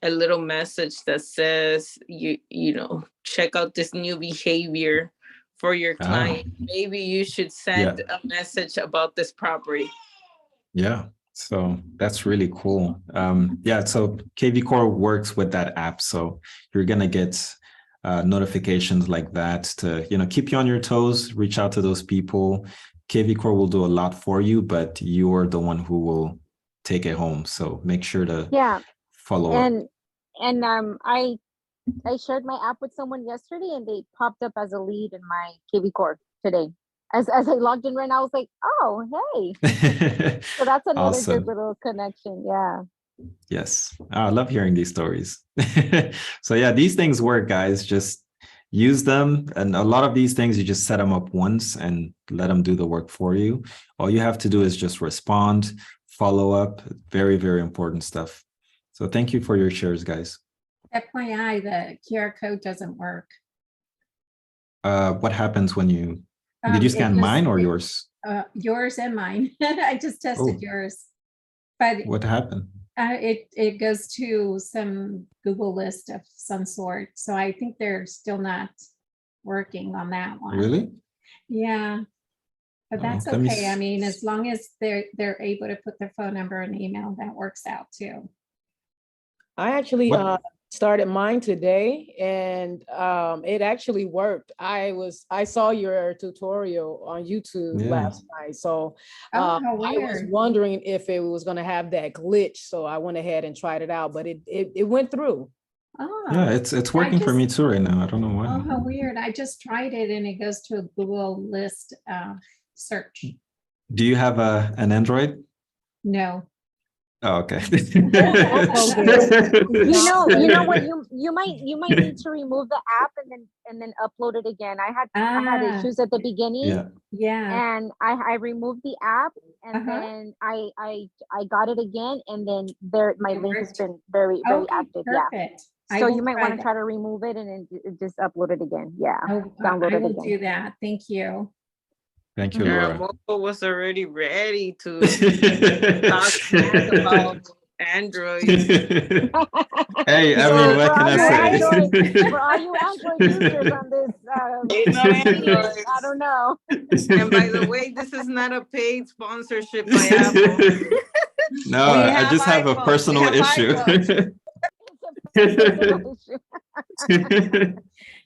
a little message that says, you know, check out this new behavior for your client. Maybe you should send a message about this property. Yeah. So that's really cool. So KV Core works with that app. So you're going to get notifications like that to, keep you on your toes, reach out to those people. KV Core will do a lot for you, but you are the one who will take it home. So make sure to follow up. And I shared my app with someone yesterday and they popped up as a lead in my KV Core today. as I logged in right now, I was like, oh, hey. So that's another Awesome. good little connection. Yeah. Yes. I love hearing these stories. So yeah, these things work, guys. Just use them. And a lot of these things, you just set them up once and let them do the work for you. All you have to do is just respond, follow up. Very, very important stuff. So thank you for your shares, guys. FYI, the QR code doesn't work. What happens when you, did you scan mine or yours? Yours and mine. I just tested yours. But what happened? It goes to some Google list of some sort. So I think they're still not working on that one. Really? Yeah. But that's okay. I mean, as long as they're able to put their phone number and email, that works out too. I actually started mine today, and it actually worked. I saw your tutorial on YouTube last night, so I was wondering if it was going to have that glitch, so I went ahead and tried it out, but it went through. Oh, yeah, it's working for me too right now. I don't know why. Oh, how weird. I just tried it and it goes to a Google list search. Do you have an Android? No. Oh, okay. You know what, you might need to remove the app and then upload it again. I had issues at the beginning. Yeah. And I removed the app, and then I got it again, and then my link has been very active. Perfect. Yeah. So you might want to try to remove it and then just upload it again. Yeah. Download it again. I will do that. Thank you. Thank you, Laura. Moko was already ready to talk about Android. Hey, I mean, what can I say? For all you Android users on this, I don't know. And by the way, this is not a paid sponsorship by Apple. No, I just have a personal issue.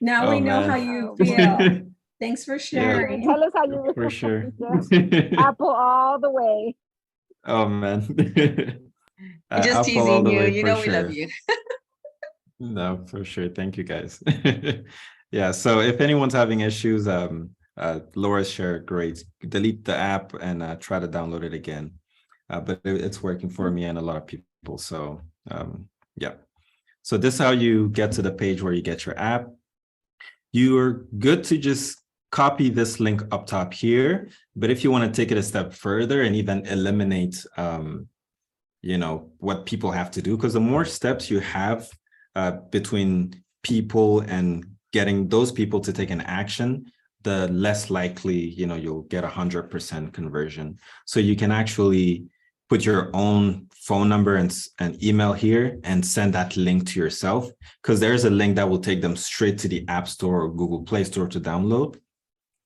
Now we know how you feel. Thanks for sharing. Tell us how you feel. For sure. Apple all the way. Oh man. Just teasing you. You know we love you. No, for sure. Thank you, guys. Yeah. So if anyone's having issues, Laura's share, great. Delete the app and try to download it again. But it's working for me and a lot of people. So yeah. So this is how you get to the page where you get your app. You're good to just copy this link up top here. But if you want to take it a step further and even eliminate, what people have to do, because the more steps you have between people and getting those people to take an action, the less likely, you'll get 100% conversion. So you can actually put your own phone number and email here and send that link to yourself, because there's a link that will take them straight to the App Store or Google Play Store to download.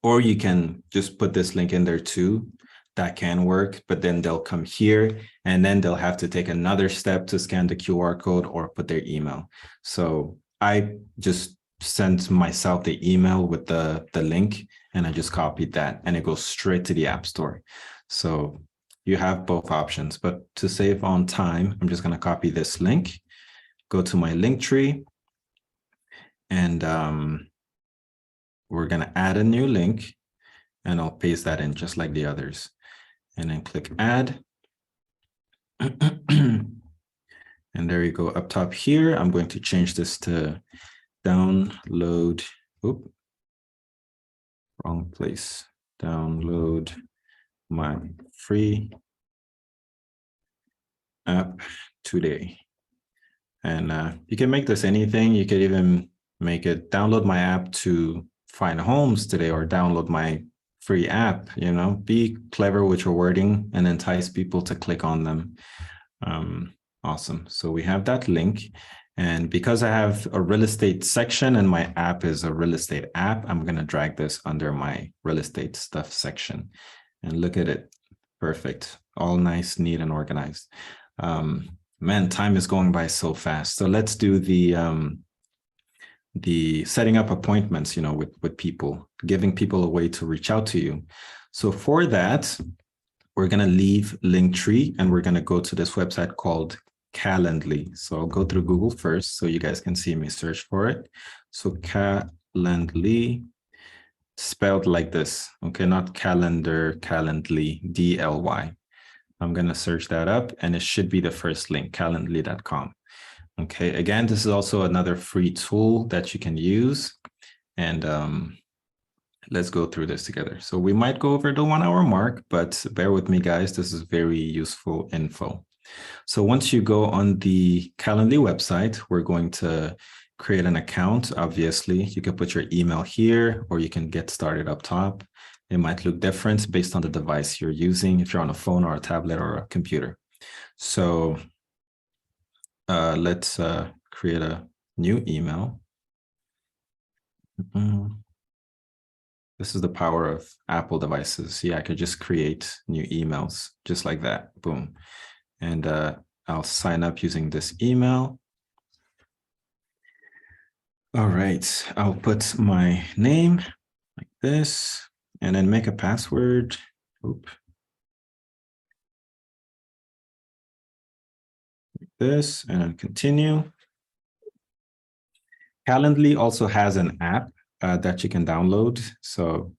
Or you can just put this link in there too. That can work, but then they'll come here and then they'll have to take another step to scan the QR code or put their email. So I just sent myself the email with the link, and I just copied that and it goes straight to the App Store. So you have both options, but to save on time, I'm just going to copy this link, go to my linktree, and we're going to add a new link, and I'll paste that in just like the others, and then click add. And there you go. Up top here, I'm going to change this to download. Oop, wrong place. Download my free app today. And you can make this anything. You could even make it download my app to find homes today, or download my free app. Be clever with your wording and entice people to click on them. Awesome. So we have that link. And because I have a real estate section and my app is a real estate app, I'm going to drag this under my real estate stuff section. And look at it. Perfect. All nice, neat, and organized. Man, time is going by so fast. So let's do the setting up appointments, with people, giving people a way to reach out to you. So for that, we're going to leave Linktree and we're going to go to this website called Calendly. So I'll go through Google first so you guys can see me search for it. So Calendly, spelled like this. Okay, not calendar, calendly, DLY. I'm going to search that up and it should be the first link, calendly.com. Okay, again, this is also another free tool that you can use. And let's go through this together. So we might go over the 1 hour mark, but bear with me, guys. This is very useful info. So once you go on the Calendly website, we're going to create an account. Obviously, you can put your email here, or you can get started up top. It might look different based on the device you're using, if you're on a phone or a tablet or a computer. So let's create a new email. This is the power of Apple devices. Yeah, I could just create new emails just like that. Boom. And I'll sign up using this email. All right, I'll put my name like this and then make a password. Oop. Like this and then continue. Calendly also has an app that you can download. So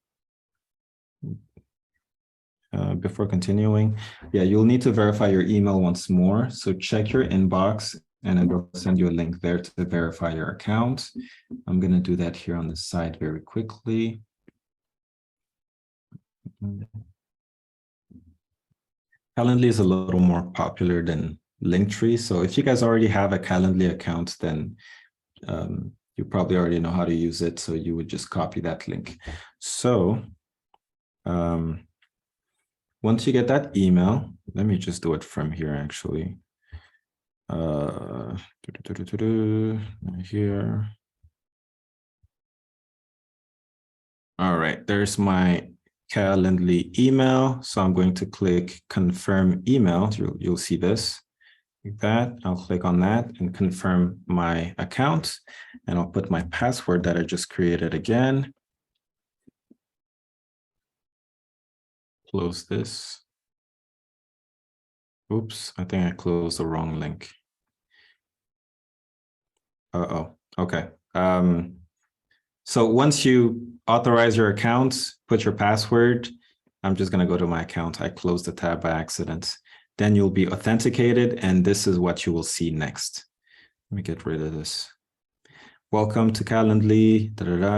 before continuing, yeah, you'll need to verify your email once more. So check your inbox and then they'll send you a link there to verify your account. I'm going to do that here on the side very quickly. Calendly is a little more popular than Linktree. So if you guys already have a Calendly account, then you probably already know how to use it. So you would just copy that link. So once you get that email, let me just do it from here actually. Here. All right, there's my Calendly email. So I'm going to click confirm email. You'll see this. Like that, I'll click on that and confirm my account. And I'll put my password that I just created again. Close this. Oops, I think I closed the wrong link. Okay. So once you authorize your account, put your password. I'm just going to go to my account. I closed the tab by accident. Then you'll be authenticated, and this is what you will see next. Let me get rid of this. Welcome to Calendly.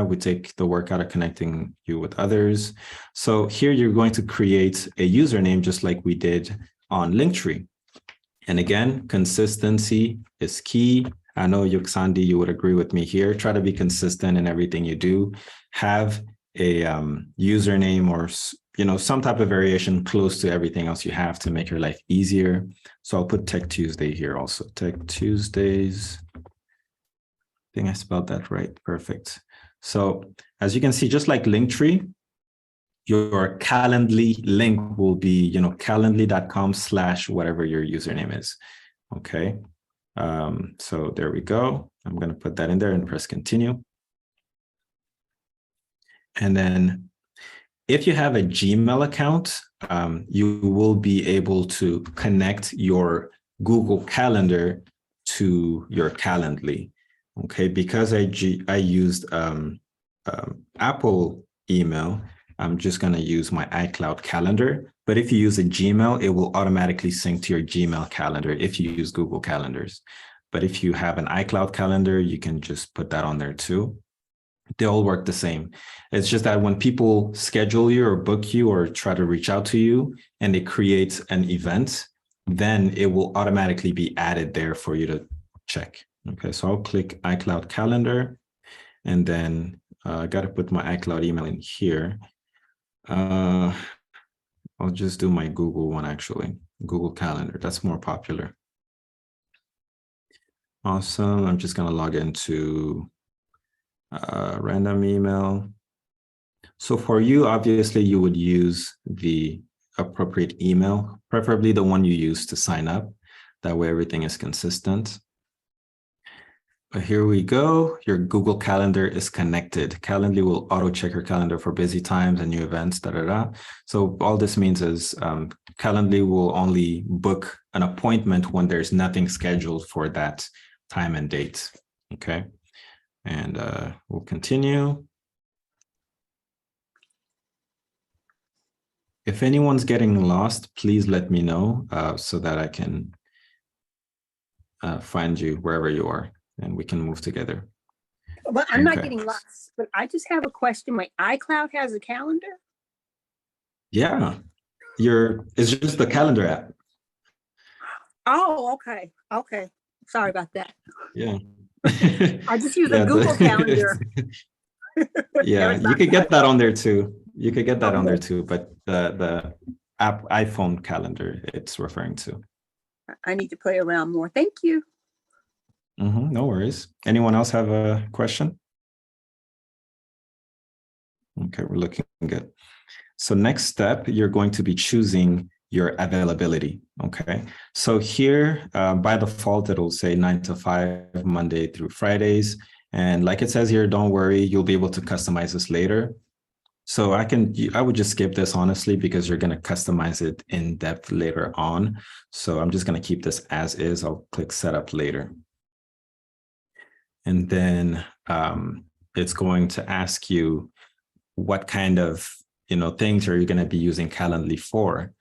We take the work out of connecting you with others. So here you're going to create a username just like we did on Linktree. And again, consistency is key. I know Yuksandi, you would agree with me here. Try to be consistent in everything you do. Have a username or some type of variation close to everything else you have to make your life easier. So I'll put Tech Tuesday here also. Tech Tuesdays. I think I spelled that right. Perfect. So as you can see, just like Linktree, your Calendly link will be, calendly.com/whatever your username is. Okay. So there we go. I'm going to put that in there and press continue. And then if you have a Gmail account, you will be able to connect your Google Calendar to your Calendly. Okay, because I used Apple email, I'm just going to use my iCloud calendar. But if you use a Gmail, it will automatically sync to your Gmail calendar if you use Google Calendars. But if you have an iCloud calendar, you can just put that on there too. They all work the same. It's just that when people schedule you or book you or try to reach out to you and they create an event, then it will automatically be added there for you to check. Okay, so I'll click iCloud calendar and then I got to put my iCloud email in here. I'll just do my Google one actually, Google Calendar. That's more popular. Awesome. I'm just going to log into random email. So for you, obviously, you would use the appropriate email, preferably the one you use to sign up. That way, everything is consistent. But here we go. Your Google Calendar is connected. Calendly will auto check your calendar for busy times and new events. So all this means is Calendly will only book an appointment when there's nothing scheduled for that time and date. Okay. And we'll continue. If anyone's getting lost, please let me know so that I can find you wherever you are and we can move together. Well, I'm not getting lost, but I just have a question. My iCloud has a calendar? Yeah, it's just the calendar app. Oh, okay. Okay. Sorry about that. Yeah. I just use a Google Calendar. Yeah, you could get that on there too. You could get that on there too, but the app iPhone calendar it's referring to. I need to play around more. Thank you. No worries. Anyone else have a question? Okay, we're looking good. So next step, you're going to be choosing your availability. Okay, so here by default, it'll say 9 to 5, Monday through Fridays. And like it says here, don't worry, you'll be able to customize this later. So I would just skip this honestly, because you're going to customize it in depth later on. So I'm just going to keep this as is. I'll click setup later. And then it's going to ask you what kind of things are you going to be using Calendly for.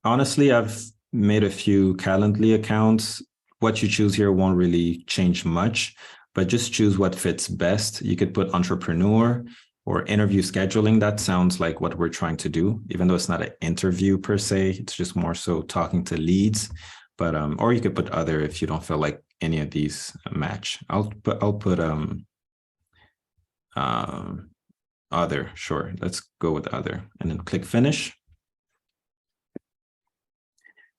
Honestly, I've made a few Calendly accounts. What you choose here won't really change much, but just choose what fits best. You could put entrepreneur or interview scheduling. That sounds like what we're trying to do, even though it's not an interview per se. It's just more so talking to leads. But or you could put other if you don't feel like any of these match. I'll put other. Sure, let's go with other, and then click finish.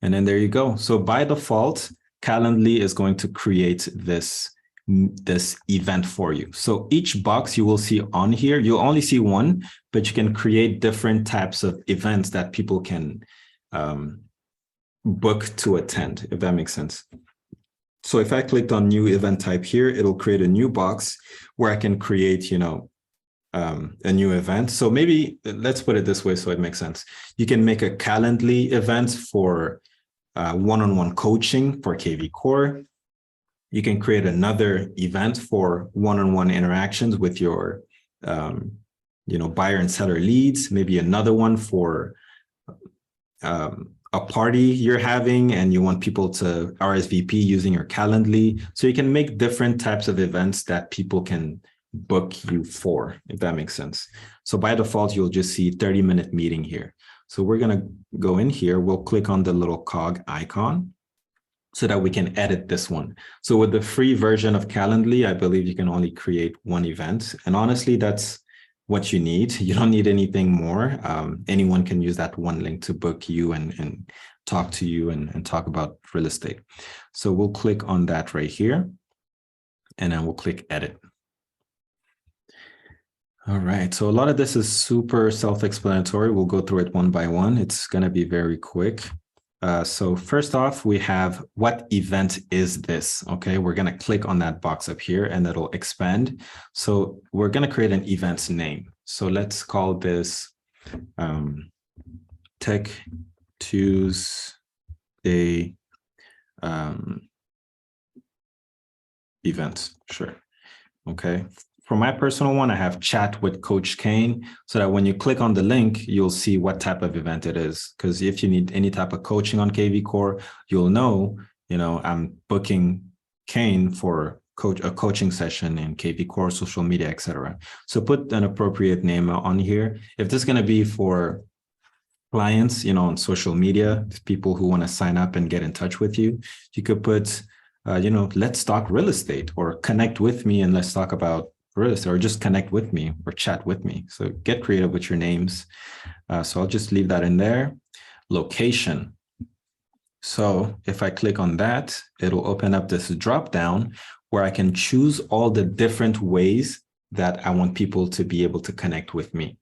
And then there you go. So by default, Calendly is going to create this event for you. So each box you will see on here, you'll only see one, but you can create different types of events that people can book to attend, if that makes sense. So if I clicked on new event type here, it'll create a new box where I can create, a new event. So maybe let's put it this way so it makes sense. You can make a Calendly event for one-on-one coaching for KV Core. You can create another event for one-on-one interactions with your, buyer and seller leads. Maybe another one for a party you're having and you want people to RSVP using your Calendly. So you can make different types of events that people can book you for, if that makes sense. So by default, you'll just see 30-minute meeting here. So we're going to go in here. We'll click on the little cog icon so that we can edit this one. So with the free version of Calendly, I believe you can only create one event. And honestly, that's what you need. You don't need anything more. Anyone can use that one link to book you and talk to you and talk about real estate. So we'll click on that right here, and then we'll click edit. All right, so a lot of this is super self-explanatory. We'll go through it one by one. It's going to be very quick. So first off, we have what event is this? Okay, we're going to click on that box up here and it'll expand. So we're going to create an event's name. So let's call this Tech Tuesday events. Sure. Okay. For my personal one, I have chat with Coach Kane, so that when you click on the link, you'll see what type of event it is. Because if you need any type of coaching on KV Core, you'll know, I'm booking Kane for a coaching session in KV Core, social media, etc. So put an appropriate name on here. If this is going to be for clients, on social media, people who want to sign up and get in touch with you, you could put, let's talk real estate, or connect with me and let's talk about real estate, or just connect with me or chat with me. So get creative with your names. So I'll just leave that in there. Location. So if I click on that, it'll open up this drop down where I can choose all the different ways that I want people to be able to connect with me.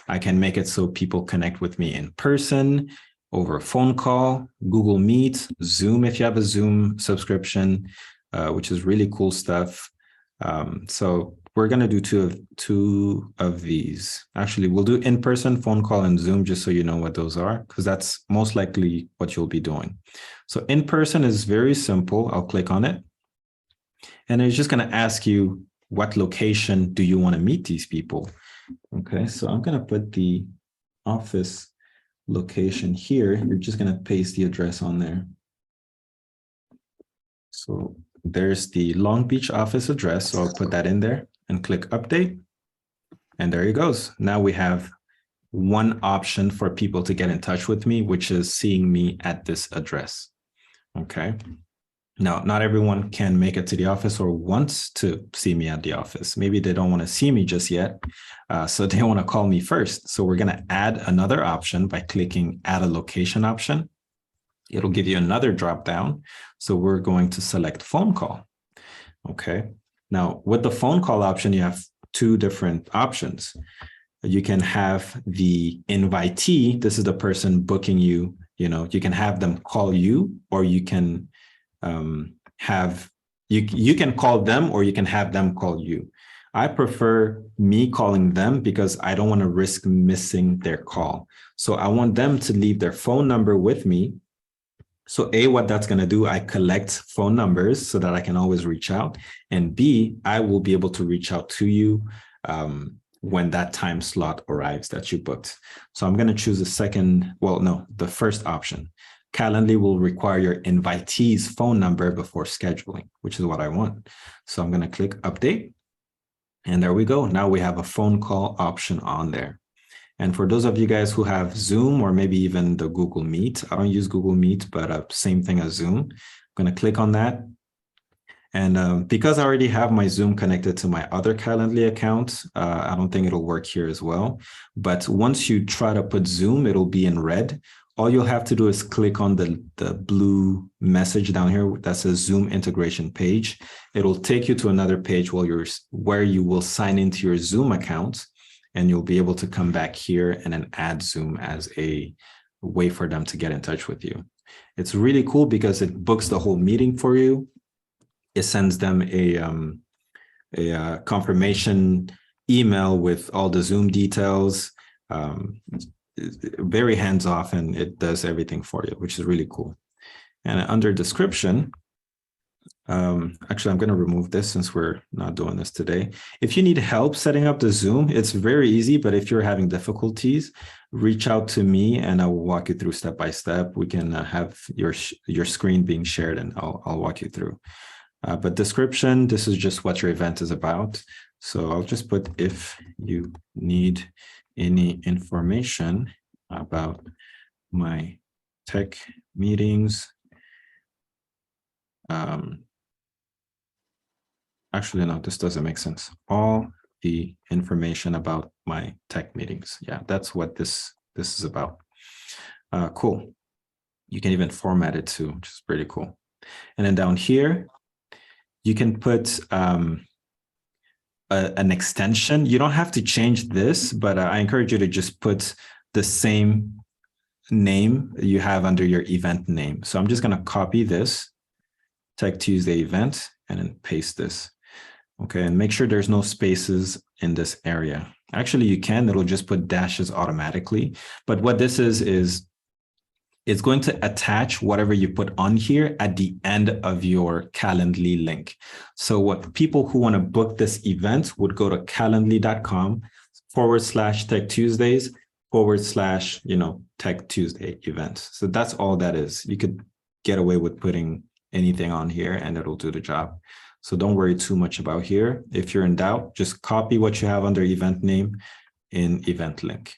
I can make it so people connect with me in person, over a phone call, Google Meet, Zoom if you have a Zoom subscription, which is really cool stuff. So we're going to do two of these. Actually, we'll do in-person, phone call, and Zoom, just so you know what those are, because that's most likely what you'll be doing. So in-person is very simple. I'll click on it. And it's just going to ask you, what location do you want to meet these people? Okay, so I'm going to put the office location here, you're just going to paste the address on there. So there's the Long Beach office address. So I'll put that in there and click update. And there it goes. Now we have one option for people to get in touch with me, which is seeing me at this address. Okay. Now, not everyone can make it to the office or wants to see me at the office. Maybe they don't want to see me just yet. So they want to call me first. So we're going to add another option by clicking add a location option. It'll give you another drop down. So we're going to select phone call. Okay. Now with the phone call option, you have two different options. You can have the invitee. This is the person booking you. You know, you can have them call you, or you can you can call them, or you can have them call you. I prefer me calling them because I don't want to risk missing their call. So I want them to leave their phone number with me. So A, what that's going to do, I collect phone numbers so that I can always reach out. And B, I will be able to reach out to you when that time slot arrives that you booked. So I'm going to choose the first option. Calendly will require your invitee's phone number before scheduling, which is what I want. So I'm going to click update. And there we go. Now we have a phone call option on there. And for those of you guys who have Zoom or maybe even the Google Meet, I don't use Google Meet, but same thing as Zoom. I'm going to click on that. And because I already have my Zoom connected to my other Calendly account, I don't think it'll work here as well. But once you try to put Zoom, it'll be in red. All you'll have to do is click on the blue message down here that says Zoom integration page. It'll take you to another page where you will sign into your Zoom account, and you'll be able to come back here and then add Zoom as a way for them to get in touch with you. It's really cool because it books the whole meeting for you. It sends them a confirmation email with all the Zoom details. Very hands-off, and it does everything for you, which is really cool. And under description, actually, I'm going to remove this since we're not doing this today. If you need help setting up the Zoom, it's very easy, but if you're having difficulties, reach out to me and I will walk you through step by step. We can have your screen being shared and I'll walk you through. But description, this is just what your event is about. So I'll just put, if you need any information about my tech meetings, actually, no, this doesn't make sense. All the information about my tech meetings. Yeah, that's what this is about. Cool. You can even format it too, which is pretty cool. And then down here, you can put an extension. You don't have to change this, but I encourage you to just put the same name you have under your event name. So I'm just going to copy this Tech Tuesday event and then paste this. Okay, and make sure there's no spaces in this area. Actually, you can, it'll just put dashes automatically. But what this is it's going to attach whatever you put on here at the end of your Calendly link. So what people who want to book this event would go to calendly.com/Tech Tuesdays / Tech Tuesday event. So that's all that is. You could get away with putting anything on here and it'll do the job. So don't worry too much about here. If you're in doubt, just copy what you have under event name in event link.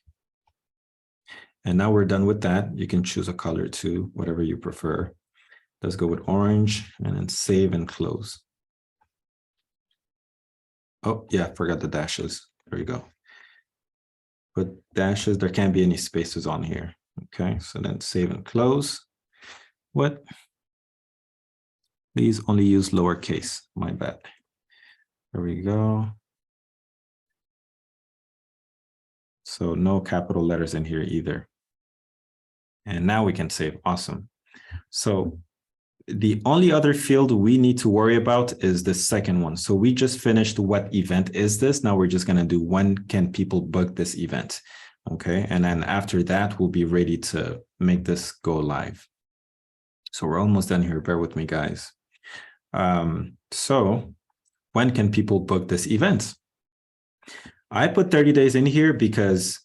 And now we're done with that. You can choose a color too, whatever you prefer. Let's go with orange and then save and close. Oh yeah, forgot the dashes. There you go. Put dashes, there can't be any spaces on here. Okay, so then save and close. What? Please only use lowercase, my bad. There we go. So no capital letters in here either. And now we can save, awesome. So the only other field we need to worry about is the second one. So we just finished what event is this. Now we're just gonna do when can people book this event, okay? And then after that, we'll be ready to make this go live. So we're almost done here, bear with me guys. So when can people book this event? I put 30 days in here because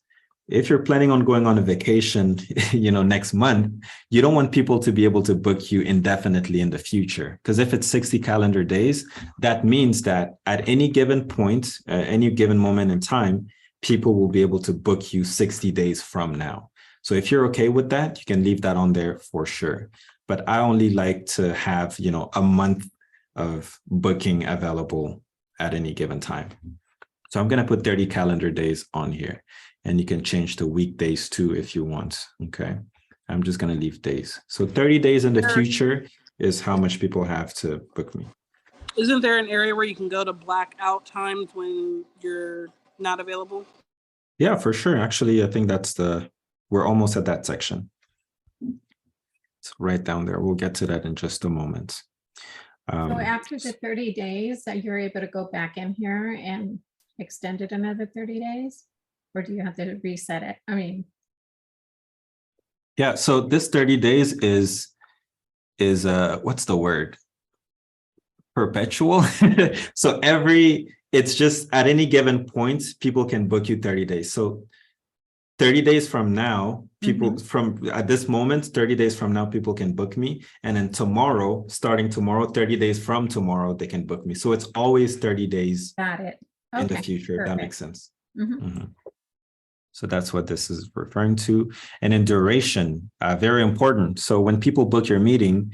if you're planning on going on a vacation, next month, you don't want people to be able to book you indefinitely in the future. Because if it's 60 calendar days, that means that at any given point, any given moment in time, people will be able to book you 60 days from now. So if you're okay with that, you can leave that on there for sure. But I only like to have, a month of booking available at any given time. So I'm going to put 30 calendar days on here, and you can change the weekdays too if you want. Okay. I'm just going to leave days. So 30 days in the future is how much people have to book me. Isn't there an area where you can go to black out times when you're not available? Yeah, for sure. Actually, I think we're almost at that section. It's right down there. We'll get to that in just a moment. So after the 30 days, you're able to go back in here and extend it another 30 days? Or do you have to reset it? Yeah, so this 30 days is what's the word? Perpetual. So it's just at any given point, people can book you 30 days. So 30 days from now, people at this moment, 30 days from now, people can book me. And then tomorrow, starting tomorrow, 30 days from tomorrow, they can book me. So it's always 30 days in the future. Perfect. That makes sense. So that's what this is referring to. And in duration, very important. So when people book your meeting,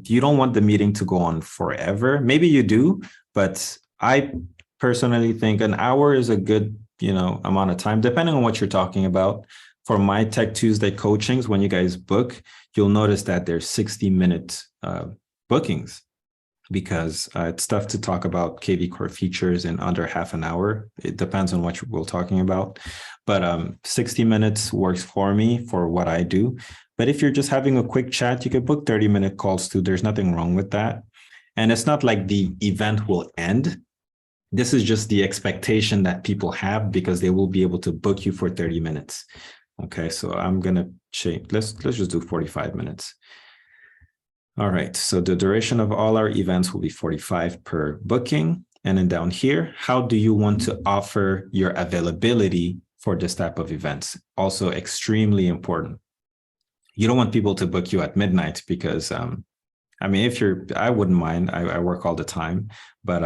you don't want the meeting to go on forever. Maybe you do, but I personally think an hour is a good amount of time, depending on what you're talking about. For my Tech Tuesday coachings, when you guys book, you'll notice that there's 60-minute bookings, because it's tough to talk about KV Core features in under half an hour. It depends on what we're talking about, but 60 minutes works for me for what I do. But if you're just having a quick chat, you could book 30-minute calls too. There's nothing wrong with that. And it's not like the event will end. This is just the expectation that people have, because they will be able to book you for 30 minutes. Okay, so I'm going to change. Let's just do 45 minutes. All right, so the duration of all our events will be 45 per booking. And then down here, how do you want to offer your availability for this type of events? Also extremely important. You don't want people to book you at midnight, because I wouldn't mind. I work all the time, but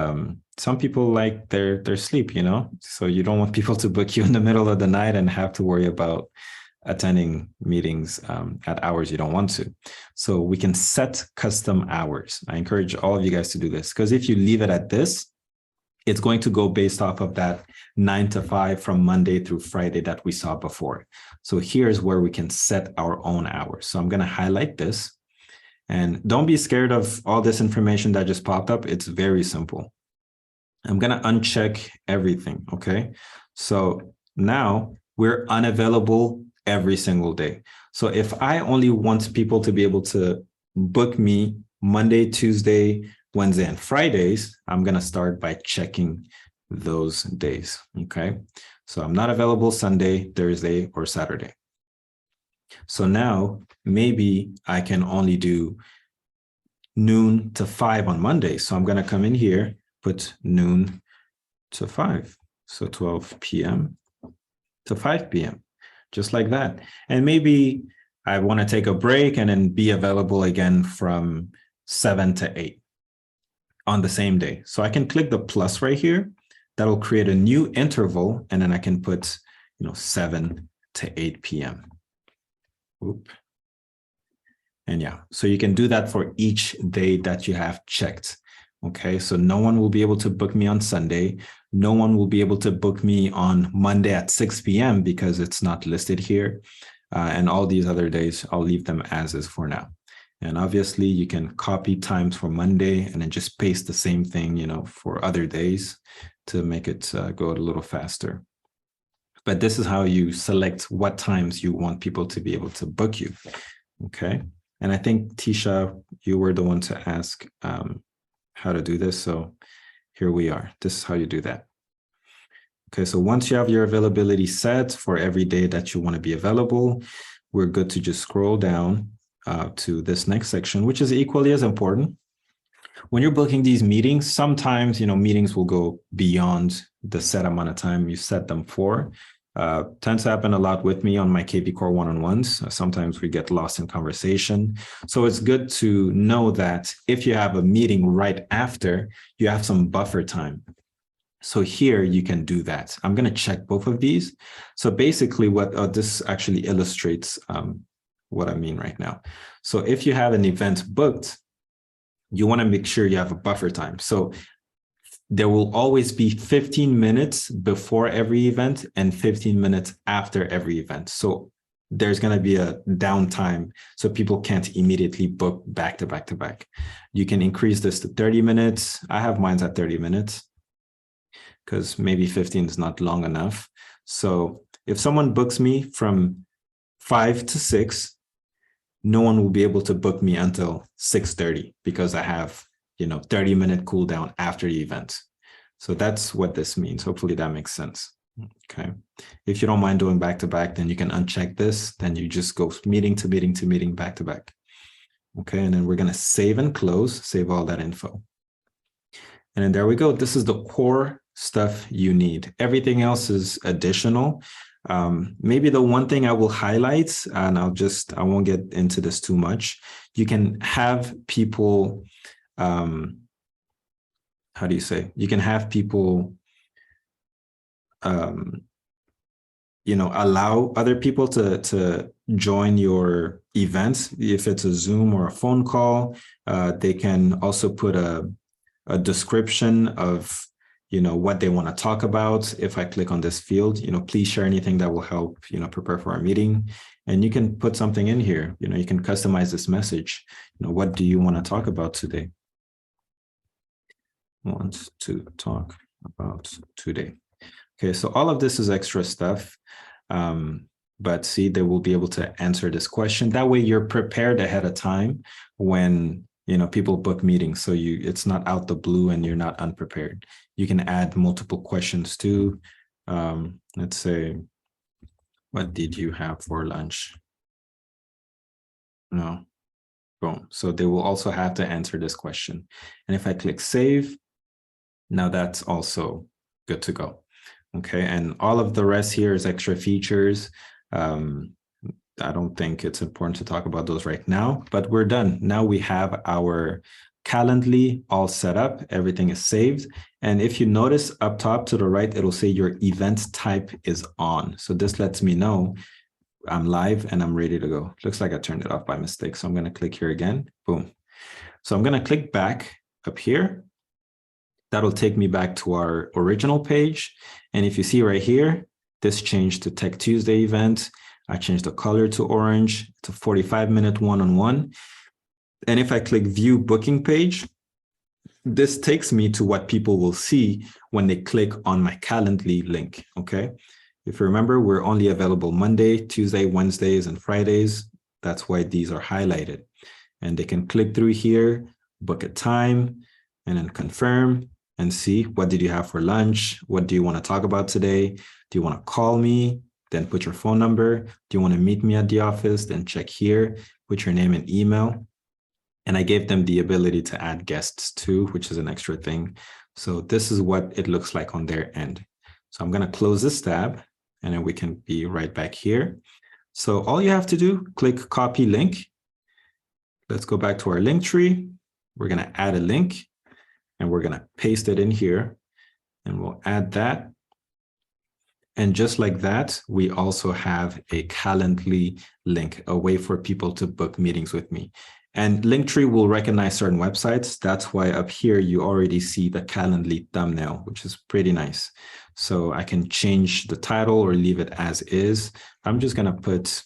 some people like their sleep, so you don't want people to book you in the middle of the night and have to worry about attending meetings at hours you don't want to. So we can set custom hours. I encourage all of you guys to do this, because if you leave it at this, it's going to go based off of that 9 to 5 from Monday through Friday that we saw before. So here's where we can set our own hours. So I'm going to highlight this, and don't be scared of all this information that just popped up. It's very simple. I'm going to uncheck everything. Okay. So now we're unavailable every single day. So if I only want people to be able to book me Monday, Tuesday, Wednesday, and Fridays, I'm going to start by checking those days. Okay. So I'm not available Sunday, Thursday, or Saturday. So now maybe I can only do noon to 5 on Monday. So I'm going to come in here, put noon to 5. So 12 p.m. to 5 p.m. just like that. And maybe I want to take a break and then be available again from 7 to 8 on the same day. So I can click the plus right here. That'll create a new interval, and then I can put 7 to 8 p.m. Oop. And yeah, so you can do that for each day that you have checked. Okay, so no one will be able to book me on Sunday. No one will be able to book me on Monday at 6 p.m. because it's not listed here. And all these other days, I'll leave them as is for now. And obviously you can copy times for Monday and then just paste the same thing, for other days to make it go a little faster. But this is how you select what times you want people to be able to book you. Okay. And I think, Tisha, you were the one to ask how to do this. So here we are. This is how you do that. Okay, so once you have your availability set for every day that you want to be available, we're good to just scroll down to this next section, which is equally as important. When you're booking these meetings, sometimes, meetings will go beyond the set amount of time you set them for. Tends to happen a lot with me on my KV Core one-on-ones. Sometimes we get lost in conversation. So it's good to know that if you have a meeting right after, you have some buffer time. So here you can do that. I'm going to check both of these. So basically what this actually illustrates what I mean right now. So if you have an event booked, you want to make sure you have a buffer time. So there will always be 15 minutes before every event and 15 minutes after every event. So there's going to be a downtime so people can't immediately book back to back to back. You can increase this to 30 minutes. I have mine at 30 minutes because maybe 15 is not long enough. So if someone books me from 5 to 6, no one will be able to book me until 6:30 because I have 30-minute cool down after the event. So that's what this means. Hopefully that makes sense. Okay. If you don't mind doing back to back, then you can uncheck this. Then you just go meeting to meeting to meeting back to back. Okay. And then we're going to save and close, save all that info. And then there we go. This is the core stuff you need. Everything else is additional. Maybe the one thing I will highlight, and I won't get into this too much. You can have people, how do you say? You can have people, allow other people to join your events. If it's a Zoom or a phone call, they can also put a description of what they want to talk about. If I click on this field, please share anything that will help, prepare for our meeting. And you can put something in here, you can customize this message. What do you want to talk about today? Want to talk about today. Okay, so all of this is extra stuff. But see, they will be able to answer this question. That way you're prepared ahead of time when people book meetings. So it's not out the blue and you're not unprepared. You can add multiple questions too. Let's say, what did you have for lunch? No. Boom. So they will also have to answer this question. And if I click save, now that's also good to go. Okay. And all of the rest here is extra features. I don't think it's important to talk about those right now, but we're done. Now we have our Calendly all set up. Everything is saved. And if you notice up top to the right, it'll say your event type is on. So this lets me know I'm live and I'm ready to go. Looks like I turned it off by mistake. So I'm going to click here again. Boom. So I'm going to click back up here. That'll take me back to our original page. And if you see right here, this changed to Tech Tuesday event. I changed the color to orange. It's a 45-minute one-on-one. And if I click view booking page, this takes me to what people will see when they click on my Calendly link, okay? If you remember, we're only available Monday, Tuesday, Wednesdays, and Fridays. That's why these are highlighted. And they can click through here, book a time, and then confirm and see what did you have for lunch? What do you want to talk about today? Do you want to call me? Then put your phone number. Do you want to meet me at the office? Then check here, put your name and email. And I gave them the ability to add guests too, which is an extra thing. So this is what it looks like on their end. So I'm going to close this tab and then we can be right back here. So all you have to do, click copy link. Let's go back to our link tree. We're going to add a link and we're going to paste it in here and we'll add that. And just like that, we also have a Calendly link, a way for people to book meetings with me. And Linktree will recognize certain websites. That's why up here, you already see the Calendly thumbnail, which is pretty nice. So I can change the title or leave it as is. I'm just going to put,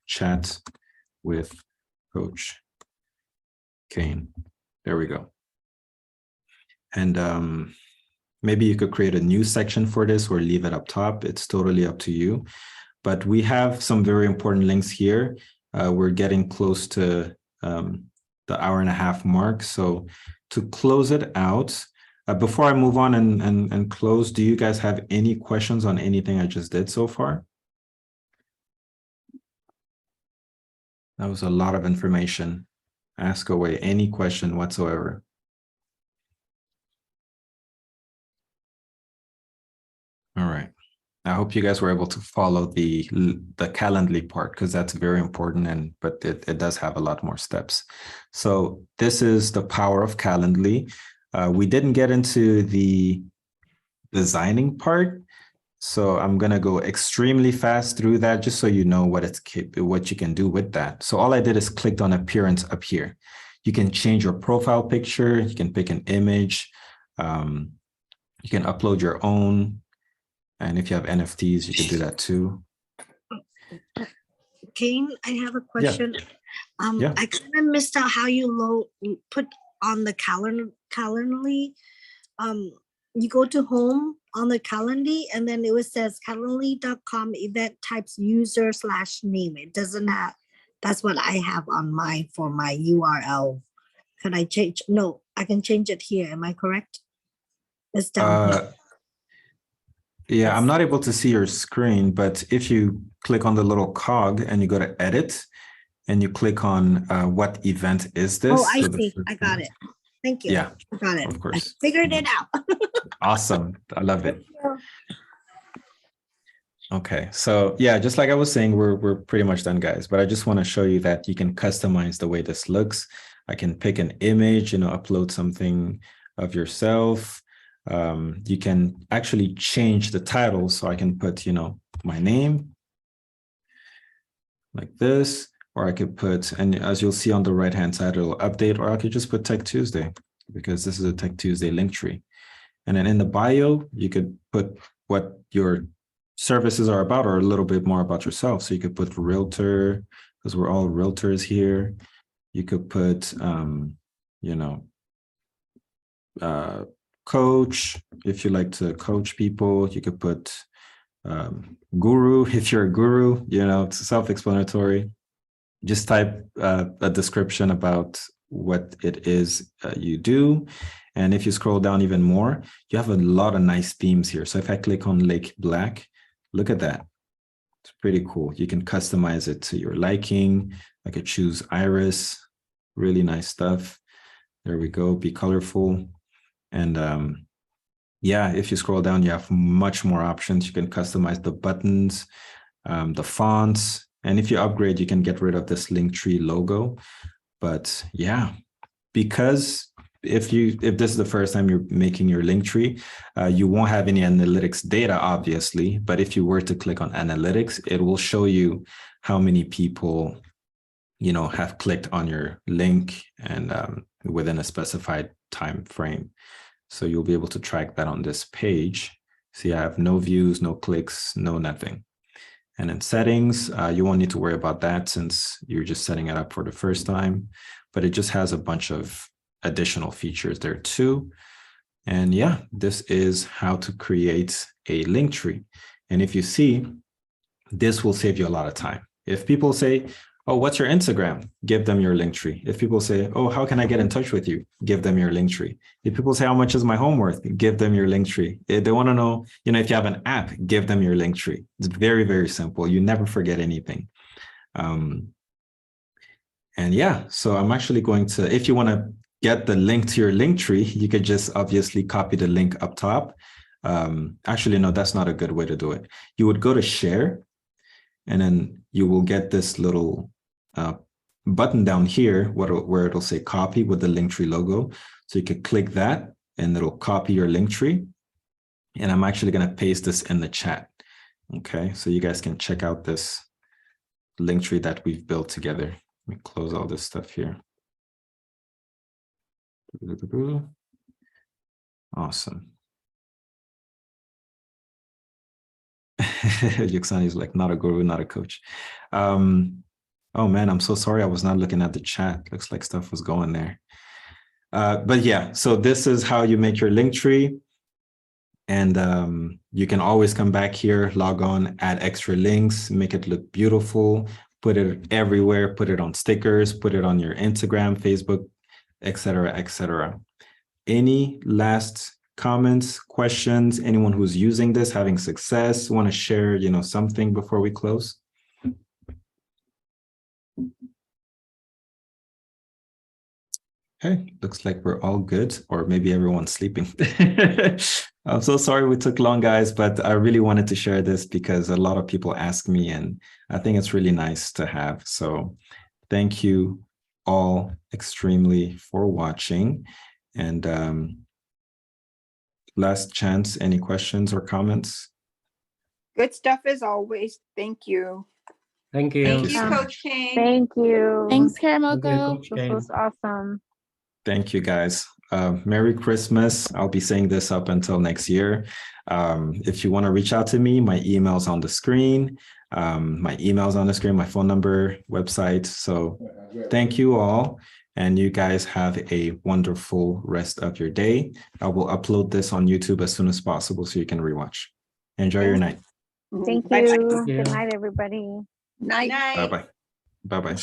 chat with Coach Kane. There we go. And maybe you could create a new section for this or leave it up top. It's totally up to you. But we have some very important links here. We're getting close to the hour-and-a-half mark. So to close it out, before I move on and close, do you guys have any questions on anything I just did so far? That was a lot of information. Ask away any question whatsoever. All right. I hope you guys were able to follow the Calendly part, because that's very important, but it does have a lot more steps. So this is the power of Calendly. We didn't get into the designing part, so I'm gonna go extremely fast through that just so you know what you can do with that. So all I did is clicked on appearance up here. You can change your profile picture. You can pick an image. You can upload your own. And if you have NFTs, you can do that too. Kane, I have a question. Yeah. I kind of missed out how you put on the Calendly. You go to home on the Calendly, and then it says calendly.com event types user/name. It doesn't have. That's what I have on for my URL. Can I change? No, I can change it here. Am I correct? It's down here. Yeah, I'm not able to see your screen, but if you click on the little cog and you go to edit and you click on what event is this? Oh, I see. I got it. Thank you. Yeah, I got it. of course. I figured it out. Awesome. I love it. Okay, so yeah, just like I was saying, we're pretty much done, guys, but I just want to show you that you can customize the way this looks. I can pick an image, upload something of yourself. You can actually change the title, so I can put, my name like this, or I could put, and as you'll see on the right-hand side, it'll update, or I could just put Tech Tuesday, because this is a Tech Tuesday link tree. And then in the bio, you could put what your services are about, or a little bit more about yourself. So you could put Realtor, because we're all realtors here. You could put, coach, if you like to coach people. You could put guru, if you're a guru, it's self-explanatory. Just type a description about what it is you do. And if you scroll down even more, you have a lot of nice themes here. So if I click on Lake Black, look at that. It's pretty cool. You can customize it to your liking. I could choose Iris, really nice stuff. There we go, be colorful. And yeah, if you scroll down, you have much more options. You can customize the buttons, the fonts. And if you upgrade, you can get rid of this Linktree logo. But yeah, because if this is the first time you're making your Linktree, you won't have any analytics data, obviously. But if you were to click on analytics, it will show you how many people, have clicked on your link, and within a specified time frame. So you'll be able to track that on this page. See, I have no views, no clicks, no nothing. And in settings, you won't need to worry about that since you're just setting it up for the first time, but it just has a bunch of additional features there too. And yeah, this is how to create a link tree. And if you see, this will save you a lot of time. If people say, oh, what's your Instagram? Give them your link tree. If people say, oh, how can I get in touch with you? Give them your link tree. If people say, how much is my home worth? Give them your link tree. If they want to know, if you have an app, give them your link tree. It's very, very simple. You never forget anything. And yeah, so I'm actually going to, if you want to get the link to your link tree, you could just obviously copy the link up top. Actually, no, that's not a good way to do it. You would go to share, and then you will get this little button down here where it'll say copy with the Linktree logo. So you could click that and it'll copy your Linktree. And I'm actually going to paste this in the chat. Okay, so you guys can check out this Linktree that we've built together. Let me close all this stuff here. Awesome. Yuxani is like, not a guru, not a coach. Oh man, I'm so sorry. I was not looking at the chat. Looks like stuff was going there. But yeah, so this is how you make your link tree. And you can always come back here, log on, add extra links, make it look beautiful, put it everywhere, put it on stickers, put it on your Instagram, Facebook, etc., etc. Any last comments, questions? Anyone who's using this, having success, want to share, something before we close? Okay, looks like we're all good, or maybe everyone's sleeping. I'm so sorry we took long, guys, but I really wanted to share this because a lot of people ask me, and I think it's really nice to have. So thank you all extremely for watching. And last chance, any questions or comments? Good stuff as always. Thank you. Thank you. Thank you, Coach Kane. Thank you. Thanks, Thank you, Karamoko. Coach This Kane. was awesome. Thank you, guys. Merry Christmas. I'll be saying this up until next year. If you want to reach out to me, my email's on the screen. My email's on the screen, my phone number, website. So thank you all. And you guys have a wonderful rest of your day. I will upload this on YouTube as soon as possible so you can rewatch. Enjoy your night. Thank Bye-bye. you. you. Good night, everybody. Night. Night. Bye-bye. Bye-bye.